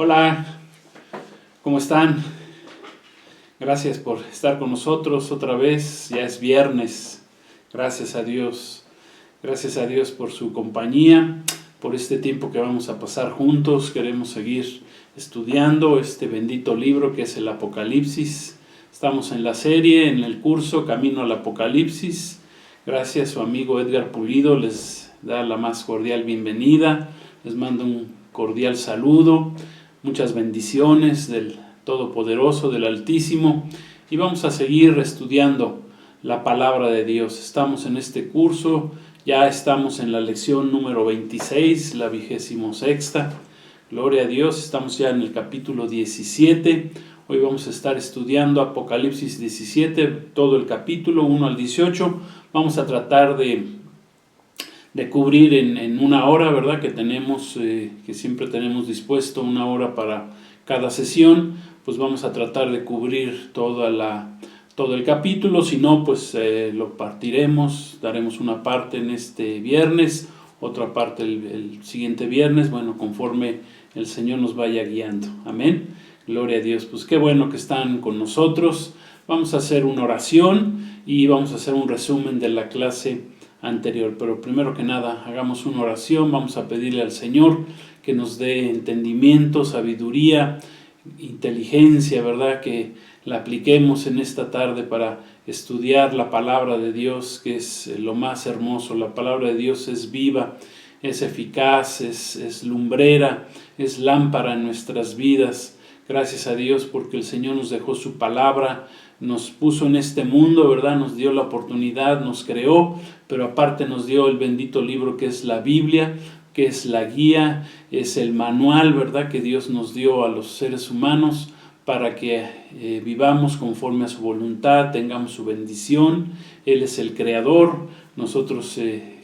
Hola, ¿cómo están? Gracias por estar con nosotros otra vez. Ya es viernes. Gracias a Dios. Gracias a Dios por su compañía, por este tiempo que vamos a pasar juntos. Queremos seguir estudiando este bendito libro que es el Apocalipsis. Estamos en la serie, en el curso Camino al Apocalipsis. Gracias, su amigo Edgar Pulido les da la más cordial bienvenida. Les mando un cordial saludo. Muchas bendiciones del Todopoderoso, del Altísimo, y vamos a seguir estudiando la palabra de Dios. Estamos en este curso, ya estamos en la lección número 26, la 26ª. Gloria a Dios, estamos ya en el capítulo 17. Hoy vamos a estar estudiando Apocalipsis 17, todo el capítulo 1 al 18. Vamos a tratar de cubrir en una hora, ¿verdad? Que tenemos, que siempre tenemos dispuesto una hora para cada sesión. Pues vamos a tratar de cubrir todo el capítulo. Si no, pues lo partiremos, daremos una parte en este viernes, otra parte el siguiente viernes, bueno, conforme el Señor nos vaya guiando. Amén. Gloria a Dios. Pues qué bueno que están con nosotros. Vamos a hacer una oración y vamos a hacer un resumen de la clase anterior, pero primero que nada hagamos una oración. Vamos a pedirle al Señor que nos dé entendimiento, sabiduría, inteligencia, ¿verdad? Que la apliquemos en esta tarde para estudiar la palabra de Dios, que es lo más hermoso. La palabra de Dios es viva, es eficaz, es lumbrera, es lámpara en nuestras vidas. Gracias a Dios porque el Señor nos dejó su palabra, nos puso en este mundo, ¿verdad? Nos dio la oportunidad, nos creó, pero aparte nos dio el bendito libro que es la Biblia, que es la guía, es el manual, ¿verdad? Que Dios nos dio a los seres humanos para que vivamos conforme a su voluntad, tengamos su bendición. Él es el creador, nosotros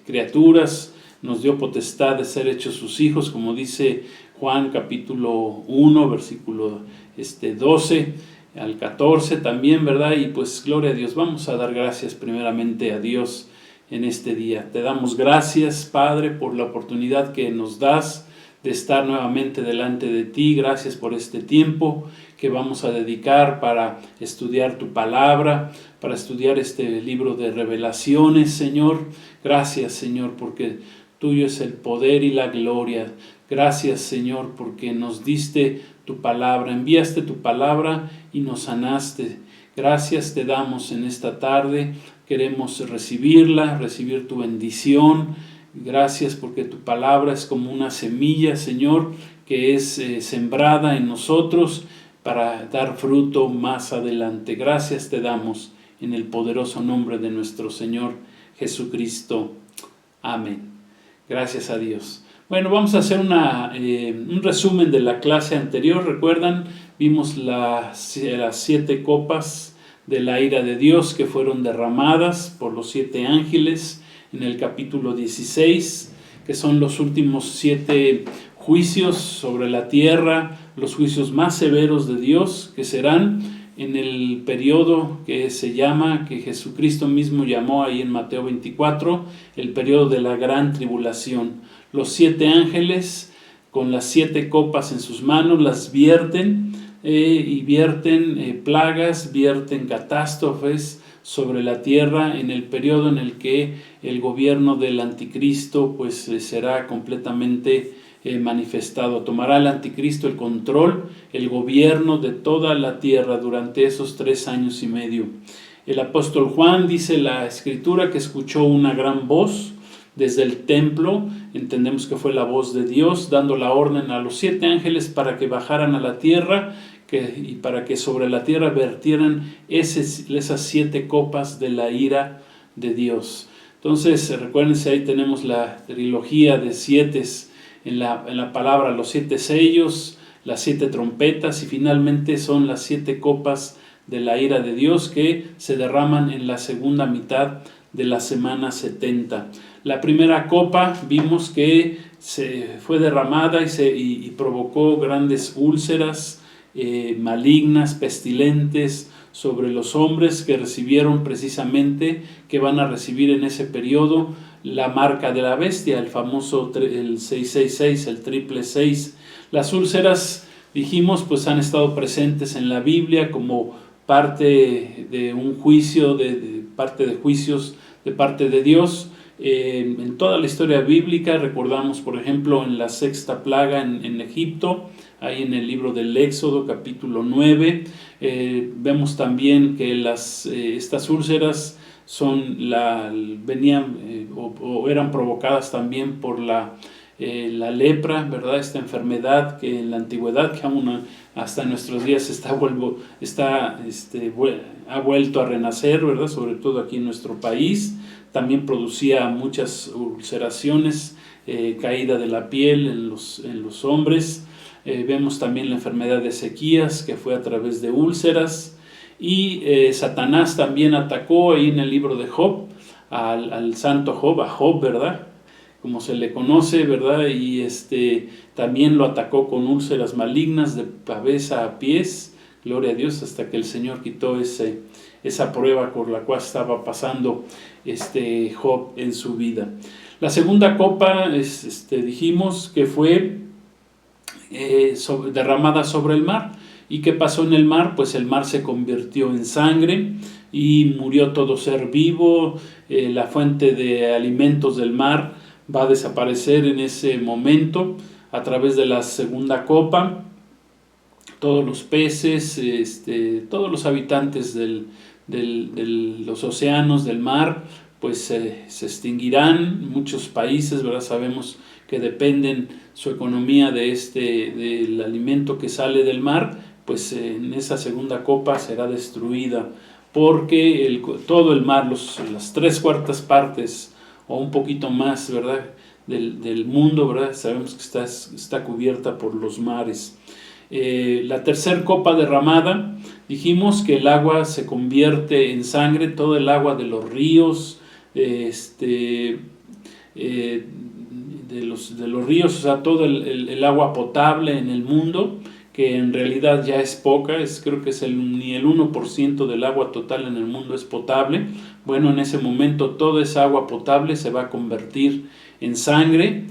criaturas, nos dio potestad de ser hechos sus hijos, como dice Juan capítulo 1, versículo 12 al 14 también, ¿verdad? Y pues gloria a Dios, vamos a dar gracias primeramente a Dios en este día. Te damos gracias, Padre, por la oportunidad que nos das de estar nuevamente delante de ti. Gracias por este tiempo que vamos a dedicar para estudiar tu palabra, para estudiar este libro de revelaciones, Señor. Gracias, Señor, porque tuyo es el poder y la gloria. Gracias, Señor, porque nos diste tu palabra, enviaste tu palabra y nos sanaste. Gracias te damos en esta tarde. Queremos recibirla, recibir tu bendición. Gracias porque tu palabra es como una semilla, Señor, que es sembrada en nosotros para dar fruto más adelante. Gracias te damos en el poderoso nombre de nuestro Señor Jesucristo. Amén. Gracias a Dios. Bueno, vamos a hacer un resumen de la clase anterior. ¿Recuerdan? Vimos las 7 copas de la ira de Dios que fueron derramadas por los 7 ángeles en el capítulo 16, que son los últimos 7 juicios sobre la tierra, los juicios más severos de Dios, que serán en el periodo que se llama, que Jesucristo mismo llamó ahí en Mateo 24, el periodo de la gran tribulación. Los 7 ángeles con las 7 copas en sus manos las vierten y vierten plagas, vierten catástrofes sobre la tierra en el periodo en el que el gobierno del anticristo pues será completamente manifestado. Tomará el anticristo el control, el gobierno de toda la tierra durante esos 3 años y medio. El apóstol Juan dice la escritura que escuchó una gran voz desde el templo. Entendemos que fue la voz de Dios dando la orden a los 7 ángeles para que bajaran a la tierra y para que sobre la tierra vertieran esas 7 copas de la ira de Dios. Entonces recuérdense, ahí tenemos la trilogía de 7 en la palabra, los 7 sellos, las 7 trompetas y finalmente son las 7 copas de la ira de Dios que se derraman en la segunda mitad de la semana 70. La primera copa vimos que se fue derramada y provocó grandes úlceras malignas, pestilentes sobre los hombres que recibieron precisamente, que van a recibir en ese periodo la marca de la bestia, el famoso el 666, el 666. Las úlceras dijimos, pues han estado presentes en la Biblia como parte de un juicio, parte de juicios de parte de Dios. En toda la historia bíblica, recordamos por ejemplo en la sexta plaga en Egipto, ahí en el libro del Éxodo capítulo 9, vemos también que estas úlceras venían o eran provocadas también por la lepra, ¿verdad? Esta enfermedad que en la antigüedad, que aún hasta nuestros días ha vuelto a renacer, ¿verdad? Sobre todo aquí en nuestro país. También producía muchas ulceraciones, caída de la piel en los hombres. Vemos también la enfermedad de Ezequías, que fue a través de úlceras. Y Satanás también atacó ahí en el libro de Job, al santo Job, a Job, ¿verdad? Como se le conoce, ¿verdad? Y también lo atacó con úlceras malignas de cabeza a pies, gloria a Dios, hasta que el Señor quitó esa prueba por la cual estaba pasando Job en su vida. La segunda copa, dijimos que fue derramada sobre el mar. ¿Y qué pasó en el mar? Pues el mar se convirtió en sangre y murió todo ser vivo. La fuente de alimentos del mar va a desaparecer en ese momento a través de la segunda copa. Todos los peces, todos los habitantes de los océanos, del mar, pues se extinguirán. Muchos países, ¿verdad? Sabemos que dependen su economía del alimento que sale del mar, pues en esa segunda copa será destruida, porque todo el mar, las 3/4 partes o un poquito más, ¿verdad? del mundo, ¿verdad? Sabemos que está cubierta por los mares. La tercera copa derramada, dijimos que el agua se convierte en sangre, todo el agua de los ríos, de los ríos, o sea, todo el agua potable en el mundo, que en realidad ya es poca, creo que ni el 1% del agua total en el mundo es potable. Bueno, en ese momento toda esa agua potable se va a convertir en sangre,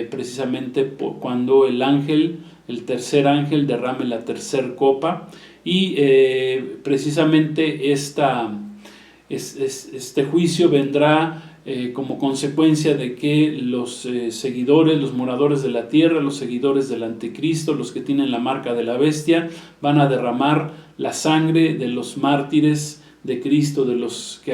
precisamente cuando el tercer ángel derrame la tercer copa, y precisamente este juicio vendrá como consecuencia de que los moradores de la tierra, los seguidores del anticristo, los que tienen la marca de la bestia, van a derramar la sangre de los mártires de Cristo,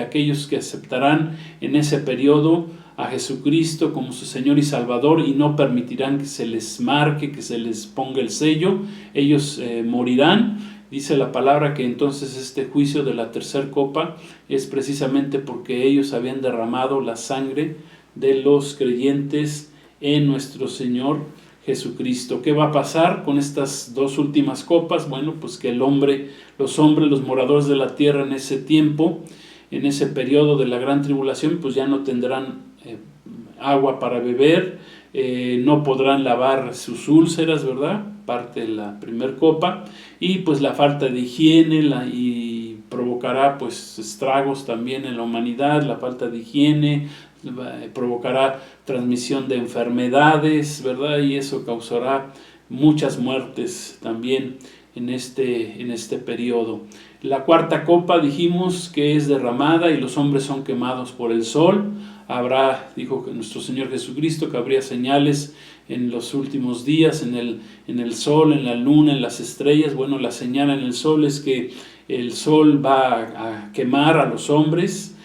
aquellos que aceptarán en ese periodo a Jesucristo como su Señor y Salvador y no permitirán que se les marque, que se les ponga el sello. Ellos morirán. Dice la palabra que entonces este juicio de la tercer copa es precisamente porque ellos habían derramado la sangre de los creyentes en nuestro Señor Jesucristo. ¿Qué va a pasar con estas dos últimas copas? Bueno, pues que los moradores de la tierra en ese tiempo, en ese periodo de la gran tribulación, pues ya no tendrán agua para beber, no podrán lavar sus úlceras, ¿verdad? Parte de la primer copa, y pues la falta de higiene y provocará pues estragos también en la humanidad. La falta de higiene provocará transmisión de enfermedades, ¿verdad? Y eso causará muchas muertes también en este periodo. La cuarta copa dijimos que es derramada y los hombres son quemados por el sol. Dijo nuestro Señor Jesucristo que habría señales en los últimos días, en el sol, en la luna, en las estrellas. Bueno, la señal en el sol es que el sol va a quemar a los hombres.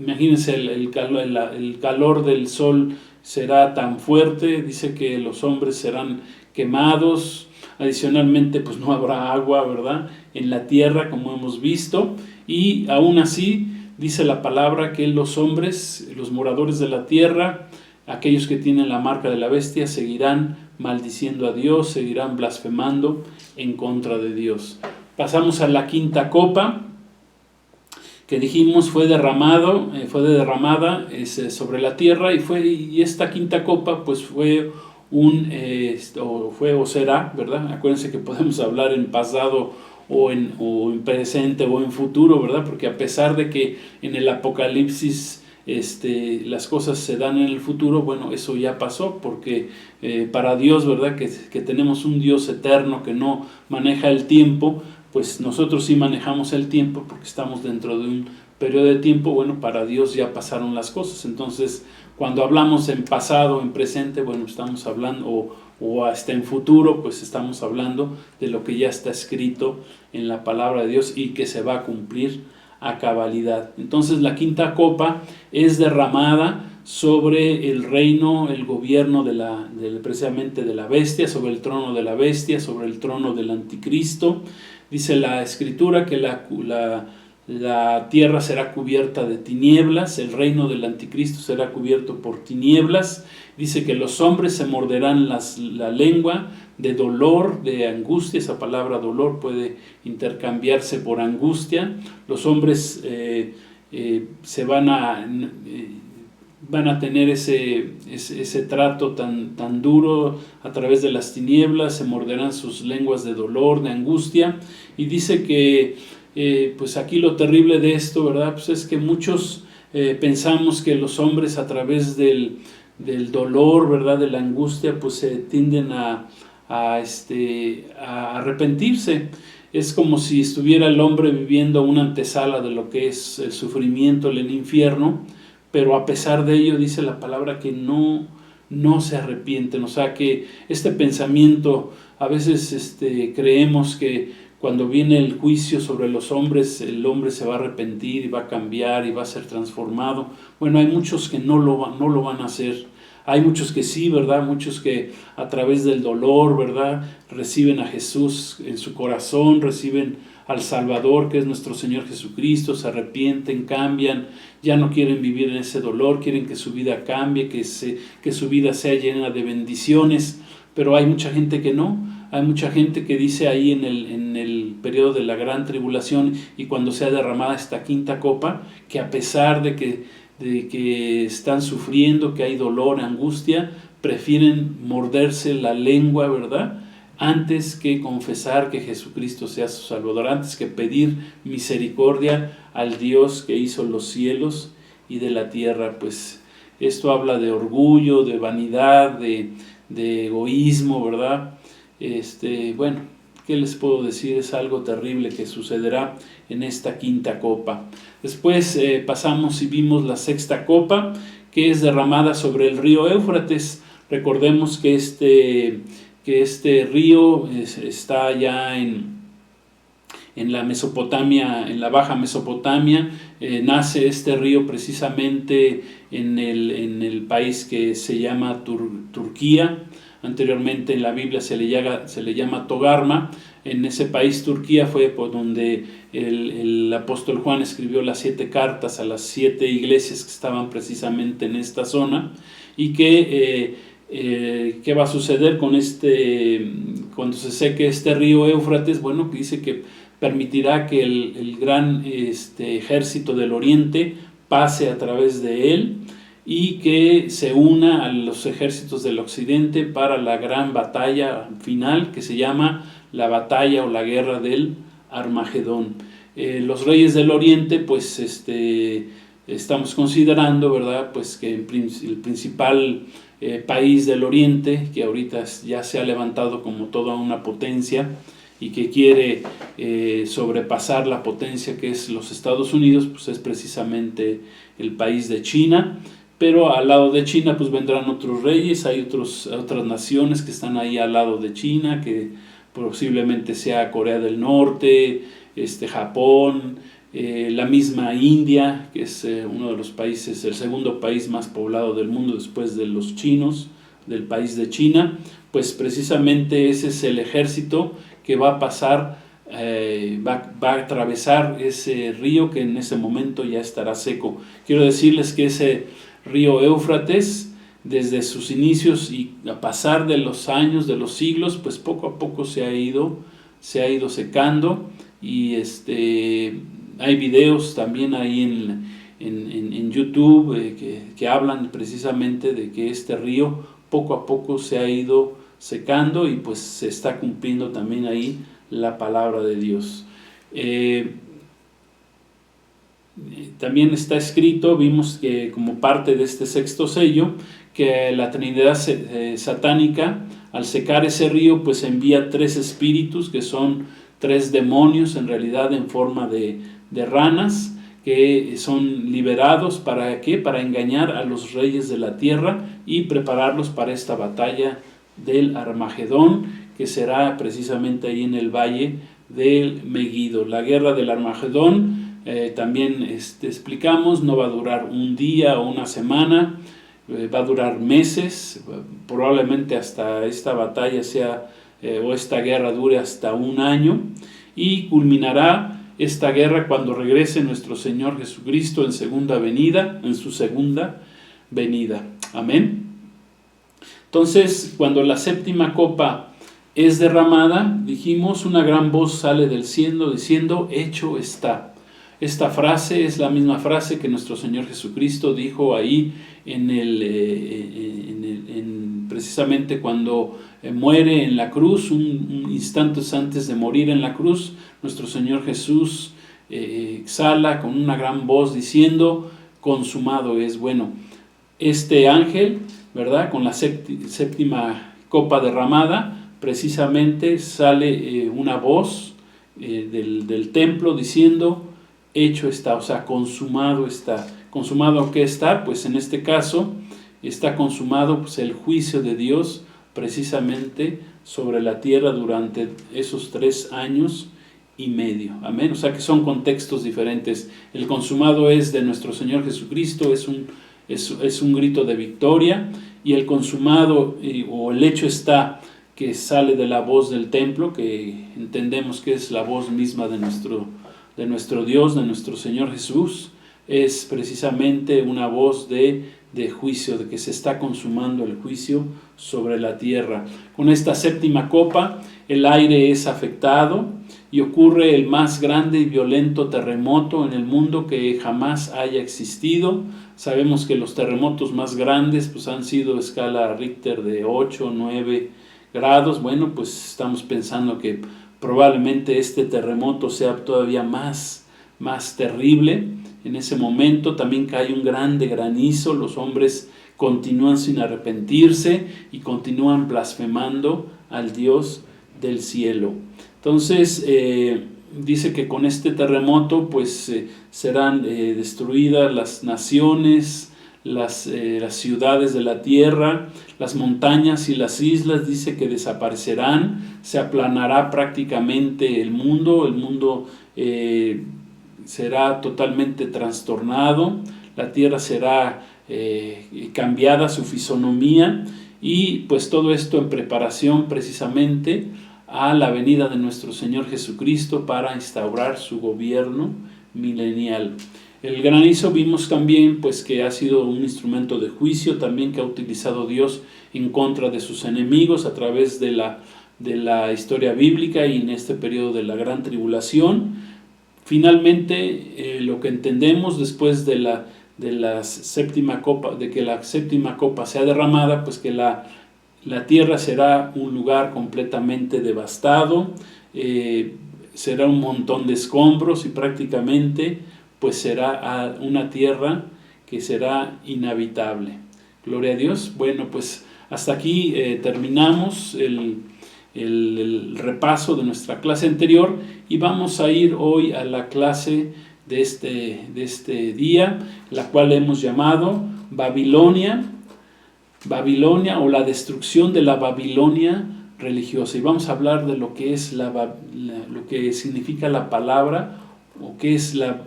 Imagínense, el calor del sol será tan fuerte, dice que los hombres serán quemados. Adicionalmente, pues no habrá agua, ¿verdad?, en la tierra, como hemos visto, y aún así dice la palabra que los hombres, los moradores de la tierra, aquellos que tienen la marca de la bestia, seguirán maldiciendo a Dios, seguirán blasfemando en contra de Dios. Pasamos a la quinta copa, que dijimos fue derramada sobre la tierra, y esta quinta copa pues fue o será, ¿verdad? Acuérdense que podemos hablar en pasado o en presente o en futuro, ¿verdad? Porque a pesar de que en el Apocalipsis las cosas se dan en el futuro, bueno, eso ya pasó, porque para Dios, ¿verdad? Que tenemos un Dios eterno que no maneja el tiempo, pues nosotros sí manejamos el tiempo porque estamos dentro de un periodo de tiempo. Bueno, para Dios ya pasaron las cosas. Entonces, cuando hablamos en pasado, en presente, bueno, estamos hablando, o hasta en futuro, pues estamos hablando de lo que ya está escrito en la palabra de Dios y que se va a cumplir a cabalidad. Entonces la quinta copa es derramada sobre el reino, el gobierno precisamente de la bestia, sobre el trono de la bestia, sobre el trono del anticristo. Dice la escritura que la tierra será cubierta de tinieblas, el reino del anticristo será cubierto por tinieblas. Dice que los hombres se morderán la lengua de dolor, de angustia. Esa palabra dolor puede intercambiarse por angustia. Los hombres van a tener ese trato tan duro a través de las tinieblas, se morderán sus lenguas de dolor, de angustia. Y dice que pues aquí lo terrible de esto, ¿verdad? Pues es que muchos pensamos que los hombres a través del dolor, ¿verdad? De la angustia, pues se tienden a arrepentirse. Es como si estuviera el hombre viviendo una antesala de lo que es el sufrimiento, el infierno, pero a pesar de ello dice la palabra que no se arrepienten. O sea que este pensamiento, a veces creemos que cuando viene el juicio sobre los hombres, el hombre se va a arrepentir y va a cambiar y va a ser transformado. Bueno, hay muchos que no lo van a hacer. Hay muchos que sí, ¿verdad? Muchos que a través del dolor, ¿verdad? Reciben a Jesús en su corazón, reciben al Salvador, que es nuestro Señor Jesucristo, se arrepienten, cambian, ya no quieren vivir en ese dolor, quieren que su vida cambie, que su vida sea llena de bendiciones. Pero hay mucha gente que no. Hay mucha gente que dice ahí en el periodo de la gran tribulación y cuando sea derramada esta quinta copa, que a pesar de que están sufriendo, que hay dolor, angustia, prefieren morderse la lengua, ¿verdad? Antes que confesar que Jesucristo sea su Salvador, antes que pedir misericordia al Dios que hizo los cielos y de la tierra. Pues esto habla de orgullo, de vanidad, de egoísmo, ¿verdad? Bueno, ¿qué les puedo decir? Es algo terrible que sucederá en esta quinta copa. Después pasamos y vimos la sexta copa, que es derramada sobre el río Éufrates. Recordemos que este río está ya en la Mesopotamia, en la Baja Mesopotamia. Nace este río precisamente en el país que se llama Turquía. Anteriormente en la Biblia se le llama Togarma. En ese país, Turquía, fue por donde el apóstol Juan escribió las 7 cartas a las 7 iglesias que estaban precisamente en esta zona. Y ¿qué va a suceder con cuando se seque este río Éufrates? Bueno, que dice que permitirá que el gran ejército del oriente pase a través de él y que se una a los ejércitos del occidente para la gran batalla final que se llama la batalla o la guerra del Armagedón. Los reyes del oriente, pues estamos considerando, ¿verdad? Pues que el principal país del oriente, que ahorita ya se ha levantado como toda una potencia y que quiere sobrepasar la potencia que es los Estados Unidos, pues es precisamente el país de China. Pero al lado de China pues vendrán otros reyes, hay otras naciones que están ahí al lado de China, que posiblemente sea Corea del Norte, Japón, la misma India, que es uno de los países, el segundo país más poblado del mundo después de los chinos, del país de China. Pues precisamente ese es el ejército que va a pasar, va a atravesar ese río que en ese momento ya estará seco. Quiero decirles que ese río Éufrates, desde sus inicios y a pasar de los años, de los siglos, pues poco a poco se ha ido secando. Y hay videos también ahí en YouTube que hablan precisamente de que este río poco a poco se ha ido secando y pues se está cumpliendo también ahí la palabra de Dios. También está escrito, vimos que como parte de este sexto sello, que la Trinidad satánica, al secar ese río, pues envía 3 espíritus, que son 3 demonios en realidad en forma de ranas, que son liberados. ¿Para qué? Para engañar a los reyes de la tierra y prepararlos para esta batalla del Armagedón, que será precisamente ahí en el valle del Megiddo. La guerra del Armagedón, también explicamos, no va a durar un día o una semana, va a durar meses, probablemente hasta esta batalla o esta guerra dure hasta un año, y culminará esta guerra cuando regrese nuestro Señor Jesucristo en su segunda venida. Amén. Entonces, cuando la séptima copa es derramada, dijimos, una gran voz sale del cielo diciendo, hecho está. Esta frase es la misma frase que nuestro Señor Jesucristo dijo ahí precisamente cuando muere en la cruz, un instante antes de morir en la cruz. Nuestro Señor Jesús exhala con una gran voz diciendo, consumado es. Bueno, este ángel, ¿verdad? Con la séptima copa derramada, precisamente sale una voz del templo diciendo, hecho está, o sea, consumado está. ¿Consumado qué está? Pues en este caso está consumado pues, el juicio de Dios precisamente sobre la tierra durante esos 3 años y medio. Amén. O sea que son contextos diferentes. El consumado es de nuestro Señor Jesucristo, es un grito de victoria, y el consumado o el hecho está, que sale de la voz del templo, que entendemos que es la voz misma de nuestro Dios, de nuestro Señor Jesús, es precisamente una voz de juicio, de que se está consumando el juicio sobre la tierra. Con esta séptima copa, el aire es afectado y ocurre el más grande y violento terremoto en el mundo que jamás haya existido. Sabemos que los terremotos más grandes pues, han sido escala Richter de 8 o 9 grados. Bueno, pues estamos pensando que probablemente este terremoto sea todavía más terrible. En ese momento también cae un grande granizo, los hombres continúan sin arrepentirse y continúan blasfemando al Dios del cielo. Entonces dice que con este terremoto pues serán destruidas las naciones, las ciudades de la tierra, las montañas y las islas, dice que desaparecerán, se aplanará prácticamente el mundo será totalmente trastornado, la tierra será cambiada su fisonomía, y pues todo esto en preparación precisamente a la venida de nuestro Señor Jesucristo para instaurar su gobierno milenial. El granizo vimos también pues que ha sido un instrumento de juicio también que ha utilizado Dios en contra de sus enemigos a través de la historia bíblica y en este periodo de la gran tribulación. Finalmente, lo que entendemos después de la séptima copa, de que la séptima copa sea derramada, pues que la tierra será un lugar completamente devastado, será un montón de escombros y prácticamente pues será una tierra que será inhabitable. Gloria a Dios. Bueno, pues hasta aquí terminamos el repaso de nuestra clase anterior y vamos a ir hoy a la clase de este día, la cual hemos llamado Babilonia o la destrucción de la Babilonia religiosa, y vamos a hablar de lo que es lo que significa la palabra o qué es la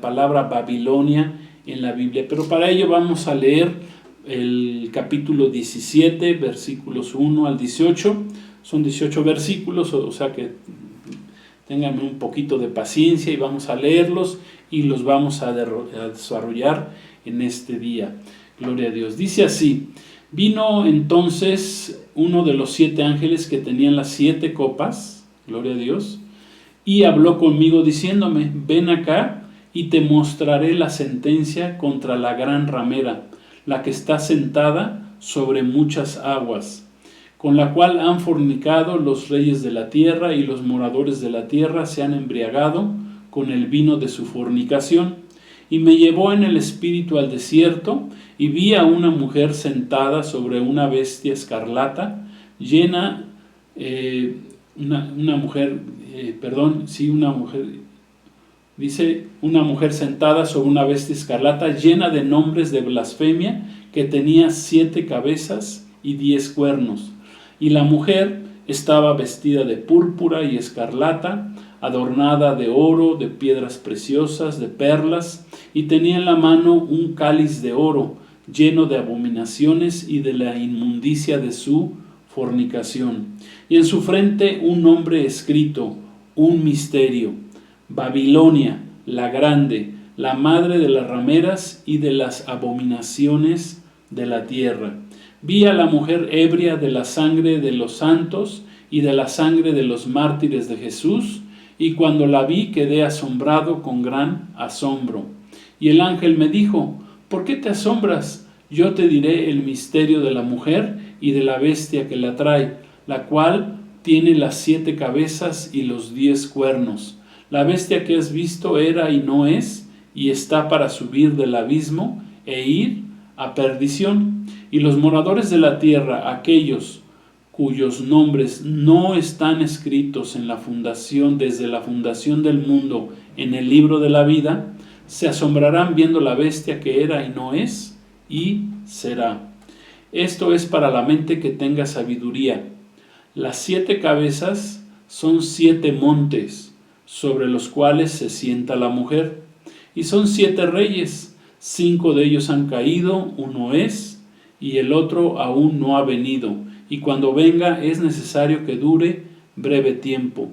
palabra Babilonia en la Biblia. Pero para ello vamos a leer el capítulo 17, versículos 1 al 18. Son 18 versículos, o sea que tengan un poquito de paciencia y vamos a leerlos y los vamos a desarrollar en este día. Gloria a Dios. Dice así: vino entonces uno de los 7 ángeles que tenían las 7 copas, gloria a Dios, y habló conmigo diciéndome: ven acá y te mostraré la sentencia contra la gran ramera, la que está sentada sobre muchas aguas, con la cual han fornicado los reyes de la tierra, y los moradores de la tierra se han embriagado con el vino de su fornicación. Y me llevó en el espíritu al desierto, y vi a una mujer sentada sobre una bestia escarlata, llena, una mujer sentada sobre una bestia escarlata, llena de nombres de blasfemia, que tenía 7 cabezas y 10 cuernos. Y la mujer estaba vestida de púrpura y escarlata, adornada de oro, de piedras preciosas, de perlas, y tenía en la mano un cáliz de oro, lleno de abominaciones y de la inmundicia de su fornicación. Y en su frente un nombre escrito, un misterio: Babilonia, la grande, la madre de las rameras y de las abominaciones de la tierra. Vi a la mujer ebria de la sangre de los santos y de la sangre de los mártires de Jesús, y cuando la vi quedé asombrado con gran asombro. Y el ángel me dijo: ¿por qué te asombras? Yo te diré el misterio de la mujer y de la bestia que la trae, la cual tiene las 7 cabezas y los 10 cuernos. La bestia que has visto era y no es, y está para subir del abismo e ir a perdición. Y los moradores de la tierra, aquellos cuyos nombres no están escritos en la fundación, desde la fundación del mundo, en el libro de la vida, se asombrarán viendo la bestia que era y no es, y será. Esto es para la mente que tenga sabiduría. Las 7 cabezas son 7 montes, sobre los cuales se sienta la mujer, y son 7 reyes. 5 de ellos han caído, uno es, y el otro aún no ha venido, y cuando venga es necesario que dure breve tiempo.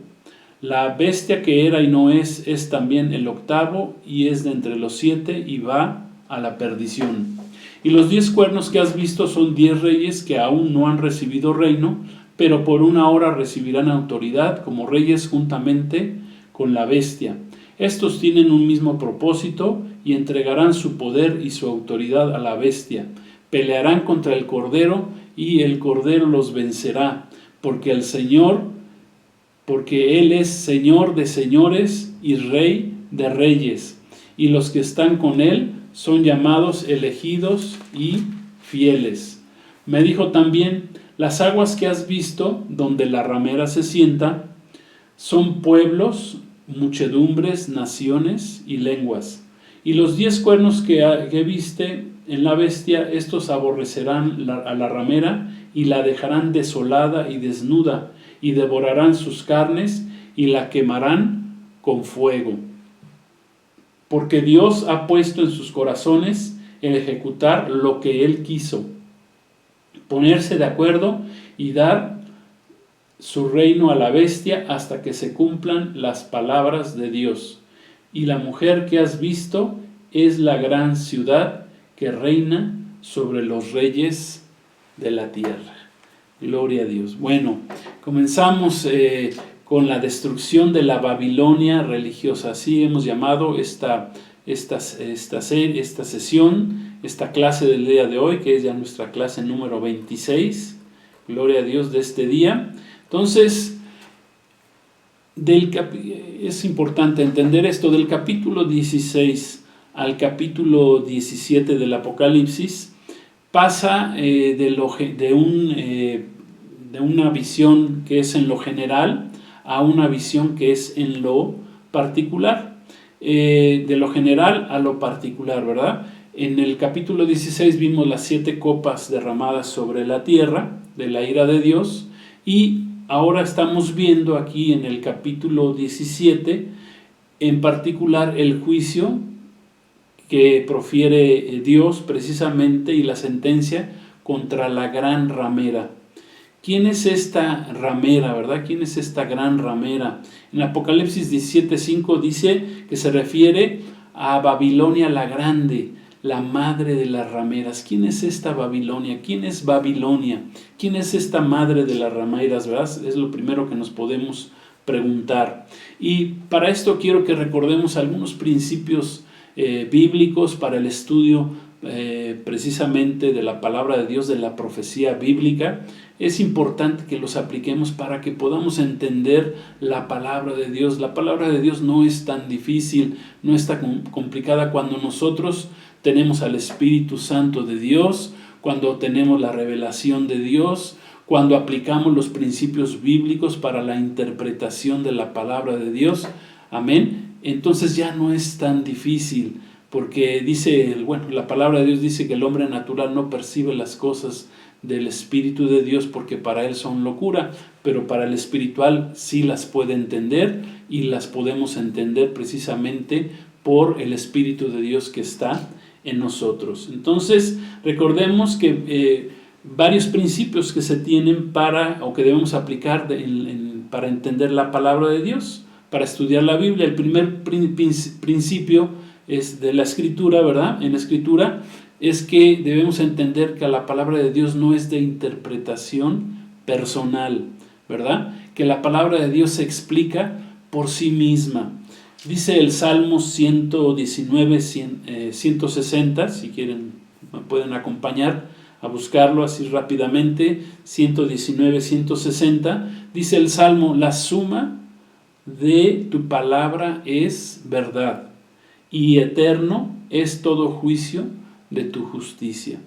La bestia que era y no es también el 8º, y es de entre los 7, y va a la perdición. Y los 10 cuernos que has visto son 10 reyes que aún no han recibido reino, pero por una hora recibirán autoridad como reyes juntamente con la bestia. Estos tienen un mismo propósito y entregarán su poder y su autoridad a la bestia. Pelearán contra el Cordero y el Cordero los vencerá, porque Él es Señor de señores y Rey de reyes, y los que están con Él son llamados elegidos y fieles. Me dijo también: las aguas que has visto, donde la ramera se sienta, son pueblos, muchedumbres, naciones y lenguas. Y los 10 cuernos que viste en la bestia, estos aborrecerán a la ramera y la dejarán desolada y desnuda, y devorarán sus carnes y la quemarán con fuego. Porque Dios ha puesto en sus corazones el ejecutar lo que Él quiso, ponerse de acuerdo y dar su reino a la bestia hasta que se cumplan las palabras de Dios. Y la mujer que has visto es la gran ciudad que reina sobre los reyes de la tierra. Gloria a Dios. Bueno, comenzamos con la destrucción de la Babilonia religiosa. Así hemos llamado esta sesión, esta clase del día de hoy, que es ya nuestra clase número 26. Gloria a Dios de este día. Entonces, es importante entender esto: del capítulo 16 al capítulo 17 del Apocalipsis, pasa de una visión que es en lo general a una visión que es en lo particular. De lo general a lo particular, ¿verdad? En el capítulo 16 vimos las 7 copas derramadas sobre la tierra de la ira de Dios, y ahora estamos viendo aquí en el capítulo 17 en particular el juicio que profiere Dios precisamente, y la sentencia contra la gran ramera. ¿Quién es esta ramera, verdad? ¿Quién es esta gran ramera? En Apocalipsis 17:5 dice que se refiere a Babilonia la grande, la madre de las rameras. ¿Quién es esta Babilonia? ¿Quién es Babilonia? ¿Quién es esta madre de las rameras, verdad? Es lo primero que nos podemos preguntar. Y para esto quiero que recordemos algunos principios bíblicos para el estudio precisamente de la palabra de Dios, de la profecía bíblica. es importante que los apliquemos para que podamos entender la palabra de Dios. La palabra de Dios no es tan difícil, no es tan complicada cuando nosotros tenemos al Espíritu Santo de Dios, cuando tenemos la revelación de Dios, cuando aplicamos los principios bíblicos para la interpretación de la palabra de Dios. Amén. Entonces ya no es tan difícil, porque la palabra de Dios dice que el hombre natural no percibe las cosas del Espíritu de Dios porque para él son locura, pero para el espiritual sí las puede entender, y las podemos entender precisamente por el Espíritu de Dios que está en nosotros. Entonces, recordemos que varios principios que se tienen o que debemos aplicar para entender la palabra de Dios, para estudiar la Biblia. El primer principio es de la Escritura, ¿verdad? En la Escritura es que debemos entender que la palabra de Dios no es de interpretación personal, ¿verdad? Que la palabra de Dios se explica por sí misma. Dice el Salmo 119, 160, si quieren me pueden acompañar a buscarlo así rápidamente. 119, 160, dice el Salmo: la suma de tu palabra es verdad, y eterno es todo juicio de tu justicia.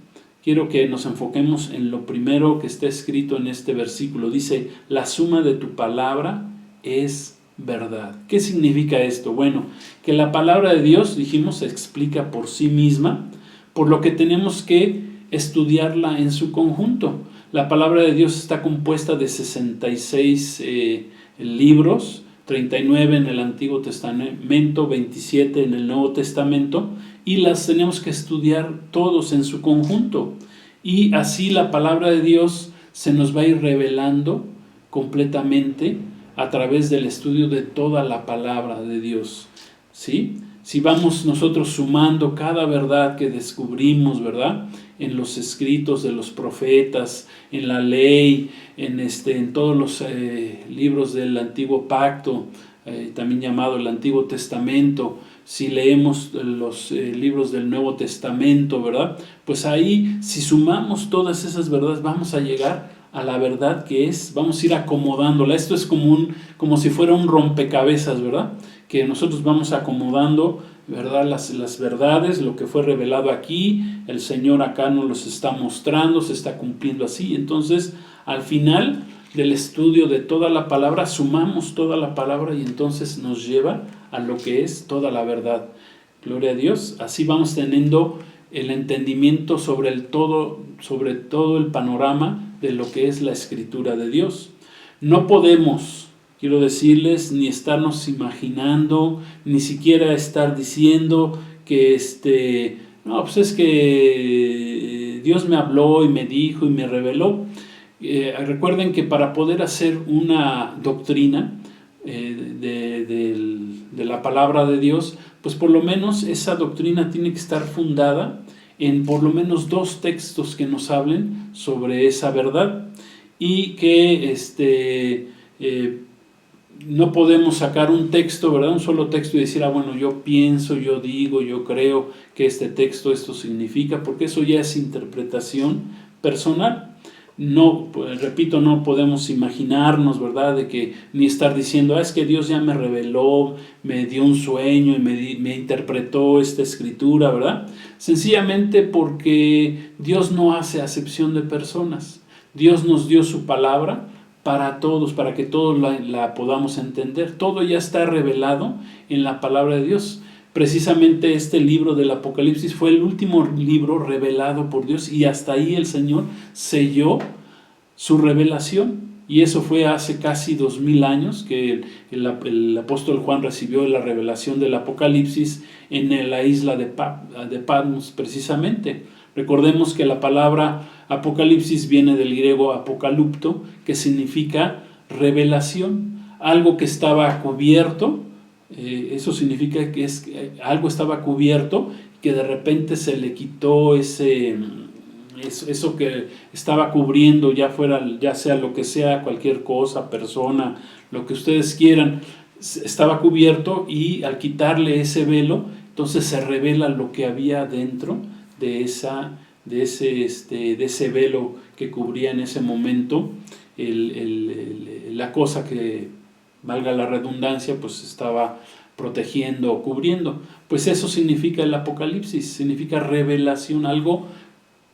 Quiero que nos enfoquemos en lo primero que está escrito en este versículo. Dice: la suma de tu palabra es verdad. ¿Qué significa esto? Bueno, que la palabra de Dios, dijimos, se explica por sí misma, por lo que tenemos que estudiarla en su conjunto. La palabra de Dios está compuesta de 66 libros, 39 en el Antiguo Testamento, 27 en el Nuevo Testamento, y las tenemos que estudiar todos en su conjunto. Y así la palabra de Dios se nos va a ir revelando completamente a través del estudio de toda la palabra de Dios, ¿sí? Si vamos nosotros sumando cada verdad que descubrimos, ¿verdad?, en los escritos de los profetas, en la ley, en todos los libros del Antiguo Pacto, también llamado el Antiguo Testamento, si leemos los libros del Nuevo Testamento, ¿verdad?, pues ahí, si sumamos todas esas verdades, vamos a llegar a la verdad que es, vamos a ir acomodándola. Esto es como si fuera un rompecabezas, ¿verdad?, que nosotros vamos acomodando, ¿verdad?, las verdades, lo que fue revelado aquí, el Señor acá nos los está mostrando, se está cumpliendo así. Entonces, al final del estudio de toda la palabra, sumamos toda la palabra y entonces nos lleva a lo que es toda la verdad. Gloria a Dios. Así vamos teniendo el entendimiento sobre todo el panorama de lo que es la Escritura de Dios. No podemos, quiero decirles, ni estarnos imaginando, ni siquiera estar diciendo que no, pues es que Dios me habló y me dijo y me reveló. Recuerden que para poder hacer una doctrina de la palabra de Dios, pues por lo menos esa doctrina tiene que estar fundada en por lo menos 2 textos que nos hablen sobre esa verdad, y que no podemos sacar un texto, ¿verdad?, un solo texto y decir, bueno, yo pienso, yo digo, yo creo que este texto esto significa, porque eso ya es interpretación personal. No, pues, repito, no podemos imaginarnos, ¿verdad?, de que ni estar diciendo, es que Dios ya me reveló, me dio un sueño y me interpretó esta escritura, ¿verdad? Sencillamente porque Dios no hace acepción de personas. Dios nos dio su palabra para todos, para que todos la podamos entender. Todo ya está revelado en la palabra de Dios. Precisamente este libro del Apocalipsis fue el último libro revelado por Dios, y hasta ahí el Señor selló su revelación. Y eso fue hace casi 2000 años que el apóstol Juan recibió la revelación del Apocalipsis en la isla de Patmos, precisamente. Recordemos que la palabra Apocalipsis viene del griego apokalupto, que significa revelación, algo que estaba cubierto. Eso significa que algo estaba cubierto, que de repente se le quitó eso que estaba cubriendo, ya sea lo que sea, cualquier cosa, persona, lo que ustedes quieran, estaba cubierto, y al quitarle ese velo, entonces se revela lo que había dentro de esa de ese velo que cubría en ese momento la cosa que, valga la redundancia, pues estaba protegiendo o cubriendo. Pues eso significa el Apocalipsis, significa revelación, algo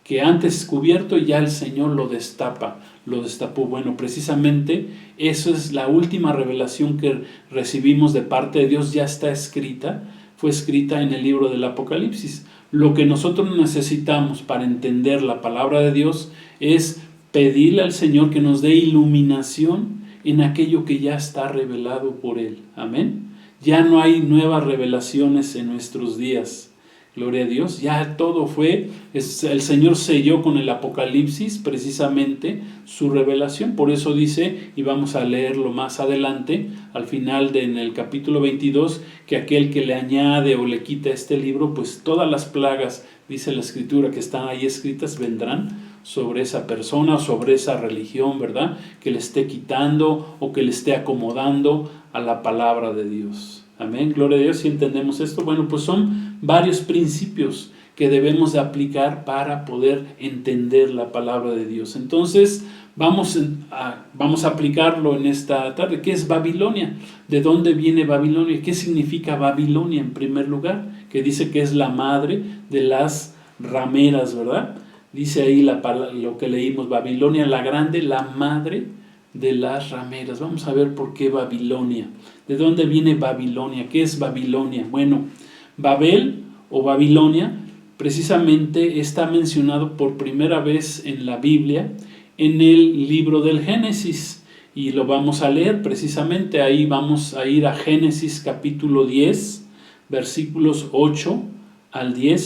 que antes cubierto y ya el Señor lo destapó. Bueno, precisamente eso es la última revelación que recibimos de parte de Dios, ya está escrita, fue escrita en el libro del Apocalipsis. Lo que nosotros necesitamos para entender la palabra de Dios es pedirle al Señor que nos dé iluminación en aquello que ya está revelado por Él. Amén. Ya no hay nuevas revelaciones en nuestros días. Gloria a Dios, ya todo fue, el Señor selló con el Apocalipsis precisamente su revelación. Por eso dice, y vamos a leerlo más adelante, al final en el capítulo 22, que aquel que le añade o le quita este libro, pues todas las plagas, dice la Escritura, que están ahí escritas, vendrán sobre esa persona o sobre esa religión, ¿verdad? Que le esté quitando o que le esté acomodando a la palabra de Dios. Amén, gloria a Dios. Si entendemos esto, bueno, pues son varios principios que debemos de aplicar para poder entender la palabra de Dios. Entonces, vamos a aplicarlo en esta tarde. ¿Qué es Babilonia? ¿De dónde viene Babilonia? ¿Qué significa Babilonia en primer lugar? Que dice que es la madre de las rameras, ¿verdad? Dice ahí lo que leímos, Babilonia la grande, la madre de las rameras. Vamos a ver por qué Babilonia. ¿De dónde viene Babilonia? ¿Qué es Babilonia? Bueno, Babel o Babilonia precisamente está mencionado por primera vez en la Biblia en el libro del Génesis, y lo vamos a leer precisamente. Ahí vamos a ir a Génesis capítulo 10, versículos 8 al 10,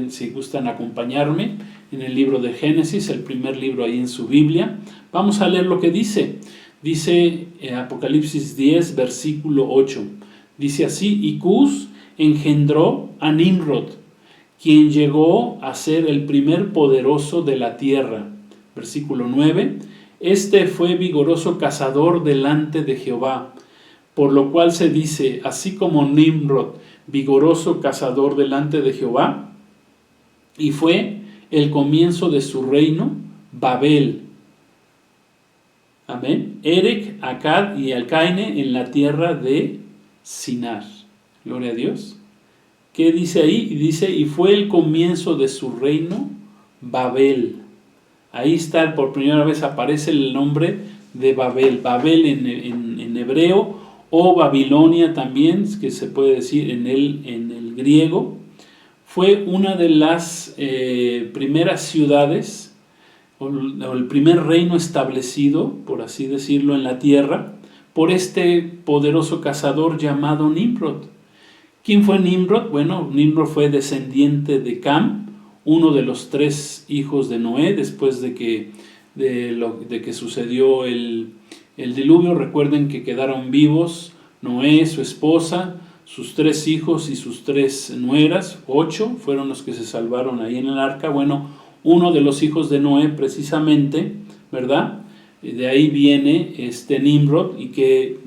si gustan acompañarme en el libro de Génesis, el primer libro ahí en su Biblia. Vamos a leer lo que dice. Dice Apocalipsis 10, versículo 8. Dice así: y Cus engendró a Nimrod, quien llegó a ser el primer poderoso de la tierra. Versículo 9. Este fue vigoroso cazador delante de Jehová, por lo cual se dice, así como Nimrod, vigoroso cazador delante de Jehová, y fue el comienzo de su reino, Babel. Amén. Erech, Akkad y Alcaine en la tierra de Sinar. Gloria a Dios. ¿Qué dice ahí? Dice, y fue el comienzo de su reino, Babel. Ahí está, por primera vez aparece el nombre de Babel. Babel en hebreo, o Babilonia también, que se puede decir en el griego. Fue una de las primeras ciudades, o el primer reino establecido, por así decirlo, en la tierra, por este poderoso cazador llamado Nimrod. ¿Quién fue Nimrod? Bueno, Nimrod fue descendiente de Cam, uno de los 3 hijos de Noé, después de que sucedió el diluvio. Recuerden que quedaron vivos Noé, su esposa, sus 3 hijos y sus 3 nueras. 8 fueron los que se salvaron ahí en el arca. Bueno, uno de los hijos de Noé precisamente, ¿verdad? De ahí viene Nimrod, y que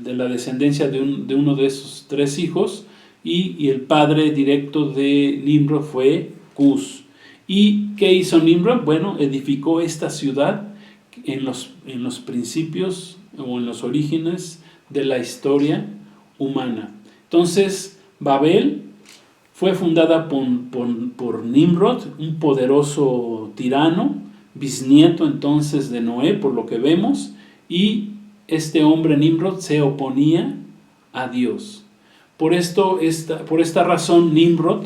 de la descendencia de uno de esos 3 hijos, y el padre directo de Nimrod fue Cus. ¿Y qué hizo Nimrod? Bueno, edificó esta ciudad en los principios o en los orígenes de la historia humana. Entonces, Babel fue fundada por Nimrod, un poderoso tirano, bisnieto entonces de Noé, por lo que vemos, y este hombre Nimrod se oponía a Dios. Por esta razón, Nimrod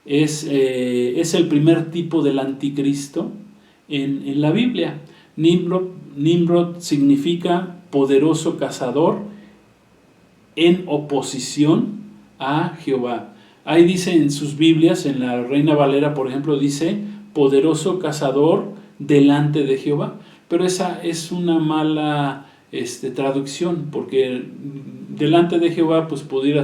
es el primer tipo del anticristo en la Biblia. Nimrod significa poderoso cazador en oposición a Jehová. Ahí dice en sus Biblias, en la Reina Valera, por ejemplo, dice poderoso cazador delante de Jehová. Pero esa es una mala traducción, porque delante de Jehová pues pudiera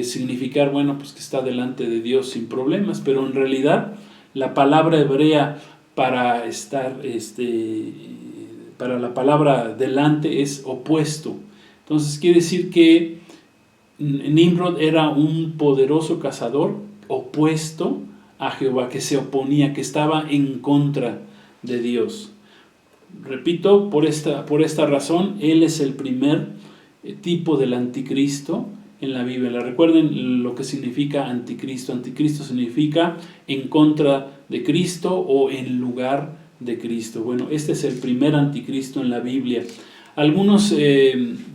significar, bueno, pues que está delante de Dios sin problemas, pero en realidad la palabra hebrea para la palabra delante es opuesto. Entonces quiere decir que Nimrod era un poderoso cazador opuesto a Jehová, que se oponía, que estaba en contra de Dios. Repito, por esta razón, él es el primer tipo del anticristo en la Biblia. Recuerden lo que significa anticristo. Anticristo significa en contra de Cristo o en lugar de Cristo. Bueno, este es el primer anticristo en la Biblia. Algunos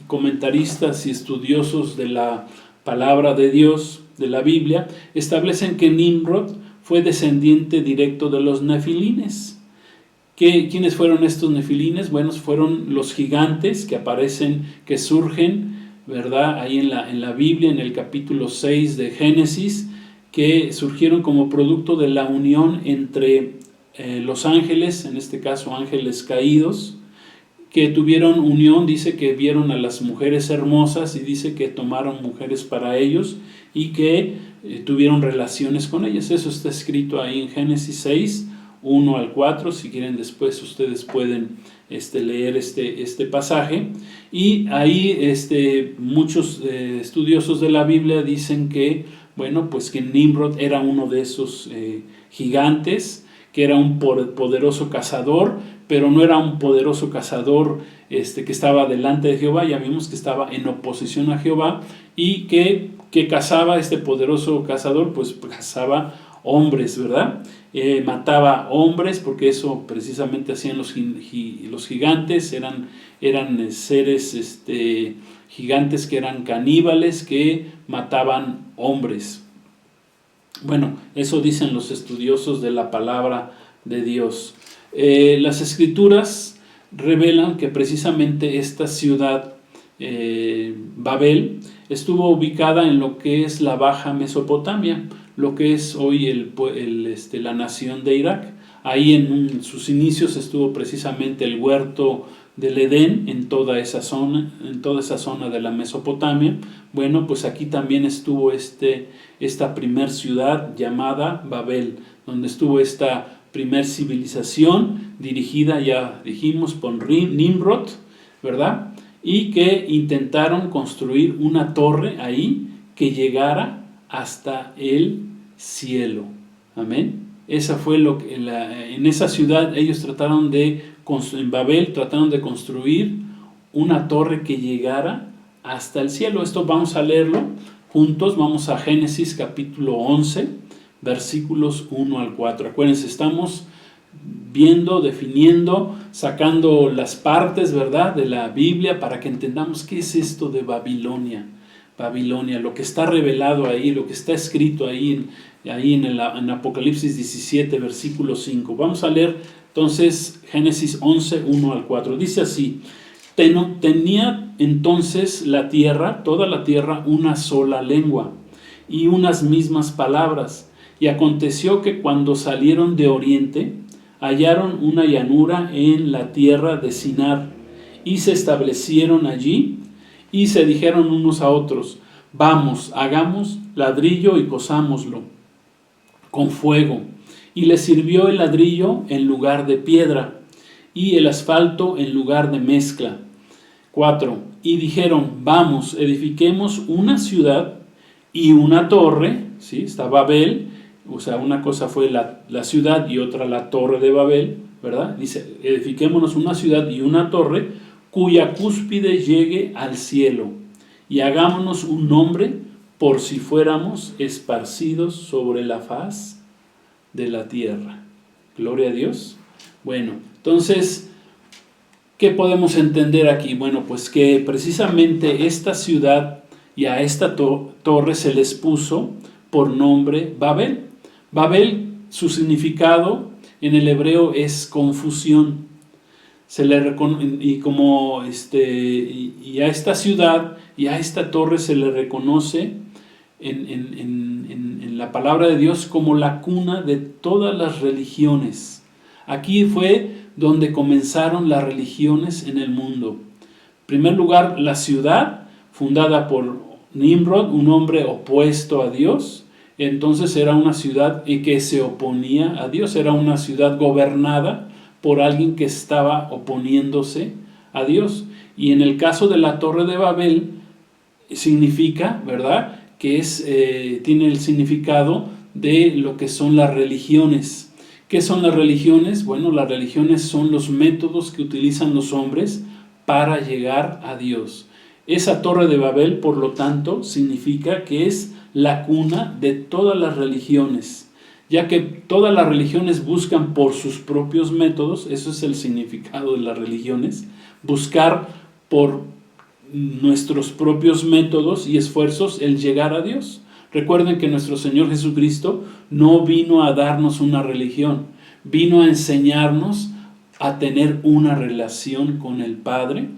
comentaristas y estudiosos de la palabra de Dios, de la Biblia, establecen que Nimrod fue descendiente directo de los nefilines. ¿Quiénes fueron estos nefilines? Bueno, fueron los gigantes que aparecen, que surgen, ¿verdad? Ahí en la Biblia, en el capítulo 6 de Génesis, que surgieron como producto de la unión entre los ángeles, en este caso ángeles caídos, que tuvieron unión. Dice que vieron a las mujeres hermosas y dice que tomaron mujeres para ellos y que tuvieron relaciones con ellas. Eso está escrito ahí en Génesis 6, 1 al 4. Si quieren, después ustedes pueden leer este pasaje. Y ahí muchos estudiosos de la Biblia dicen que, bueno, pues que Nimrod era uno de esos gigantes, que era un poderoso cazador, pero no era un poderoso cazador que estaba delante de Jehová. Ya vimos que estaba en oposición a Jehová, y que cazaba este poderoso cazador, pues cazaba hombres, ¿verdad? Mataba hombres, porque eso precisamente hacían los gigantes. Eran seres gigantes que eran caníbales, que mataban hombres. Bueno, eso dicen los estudiosos de la palabra de Dios. Las escrituras revelan que precisamente esta ciudad, Babel, estuvo ubicada en lo que es la Baja Mesopotamia, lo que es hoy la nación de Irak. Ahí en sus inicios estuvo precisamente el huerto del Edén, en toda esa zona de la Mesopotamia. Bueno, pues aquí también estuvo esta primer ciudad llamada Babel, donde estuvo esta primer civilización dirigida, ya dijimos, por Nimrod, ¿verdad? Y que intentaron construir una torre ahí que llegara hasta el cielo. Amén. Esa fue lo que en esa ciudad ellos en Babel trataron de construir una torre que llegara hasta el cielo. Esto vamos a leerlo juntos. Vamos a Génesis capítulo 11, versículos 1 al 4. Acuérdense, estamos viendo, definiendo, sacando las partes, ¿verdad?, de la Biblia, para que entendamos qué es esto de Babilonia. Babilonia, lo que está revelado ahí, lo que está escrito ahí en Apocalipsis 17, versículo 5. Vamos a leer entonces Génesis 11, 1 al 4. Dice así: tenía entonces toda la tierra, una sola lengua y unas mismas palabras. Y aconteció que cuando salieron de oriente, hallaron una llanura en la tierra de Sinar, y se establecieron allí, y se dijeron unos a otros: vamos, hagamos ladrillo y cozámoslo con fuego. Y les sirvió el ladrillo en lugar de piedra, y el asfalto en lugar de mezcla. 4. Y dijeron: vamos, edifiquemos una ciudad y una torre. ¿Sí? Está Babel. O sea, una cosa fue la ciudad y otra la torre de Babel, ¿verdad? Dice: edifiquémonos una ciudad y una torre cuya cúspide llegue al cielo, y hagámonos un nombre por si fuéramos esparcidos sobre la faz de la tierra. Gloria a Dios. Bueno, entonces, ¿qué podemos entender aquí? Bueno, pues que precisamente esta ciudad y a esta torre se les puso por nombre Babel. Babel, su significado en el hebreo es confusión. Y a esta ciudad y a esta torre se le reconoce en la palabra de Dios como la cuna de todas las religiones. Aquí fue donde comenzaron las religiones en el mundo. En primer lugar, la ciudad, fundada por Nimrod, un hombre opuesto a Dios. Entonces era una ciudad que se oponía a Dios, era una ciudad gobernada por alguien que estaba oponiéndose a Dios. Y en el caso de la Torre de Babel, significa, ¿verdad?, que tiene el significado de lo que son las religiones. ¿Qué son las religiones? Bueno, las religiones son los métodos que utilizan los hombres para llegar a Dios. Esa Torre de Babel, por lo tanto, significa que es la cuna de todas las religiones, ya que todas las religiones buscan por sus propios métodos. Eso es el significado de las religiones, buscar por nuestros propios métodos y esfuerzos el llegar a Dios. Recuerden que nuestro Señor Jesucristo no vino a darnos una religión, vino a enseñarnos a tener una relación con el Padre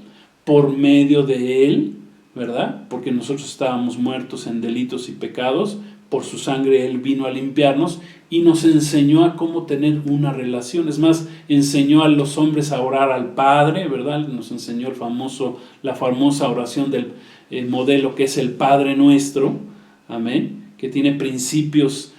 por medio de Él, ¿verdad? Porque nosotros estábamos muertos en delitos y pecados, por su sangre Él vino a limpiarnos y nos enseñó a cómo tener una relación. Es más, enseñó a los hombres a orar al Padre, ¿verdad? Nos enseñó la famosa oración del modelo que es el Padre Nuestro, amén, que tiene principios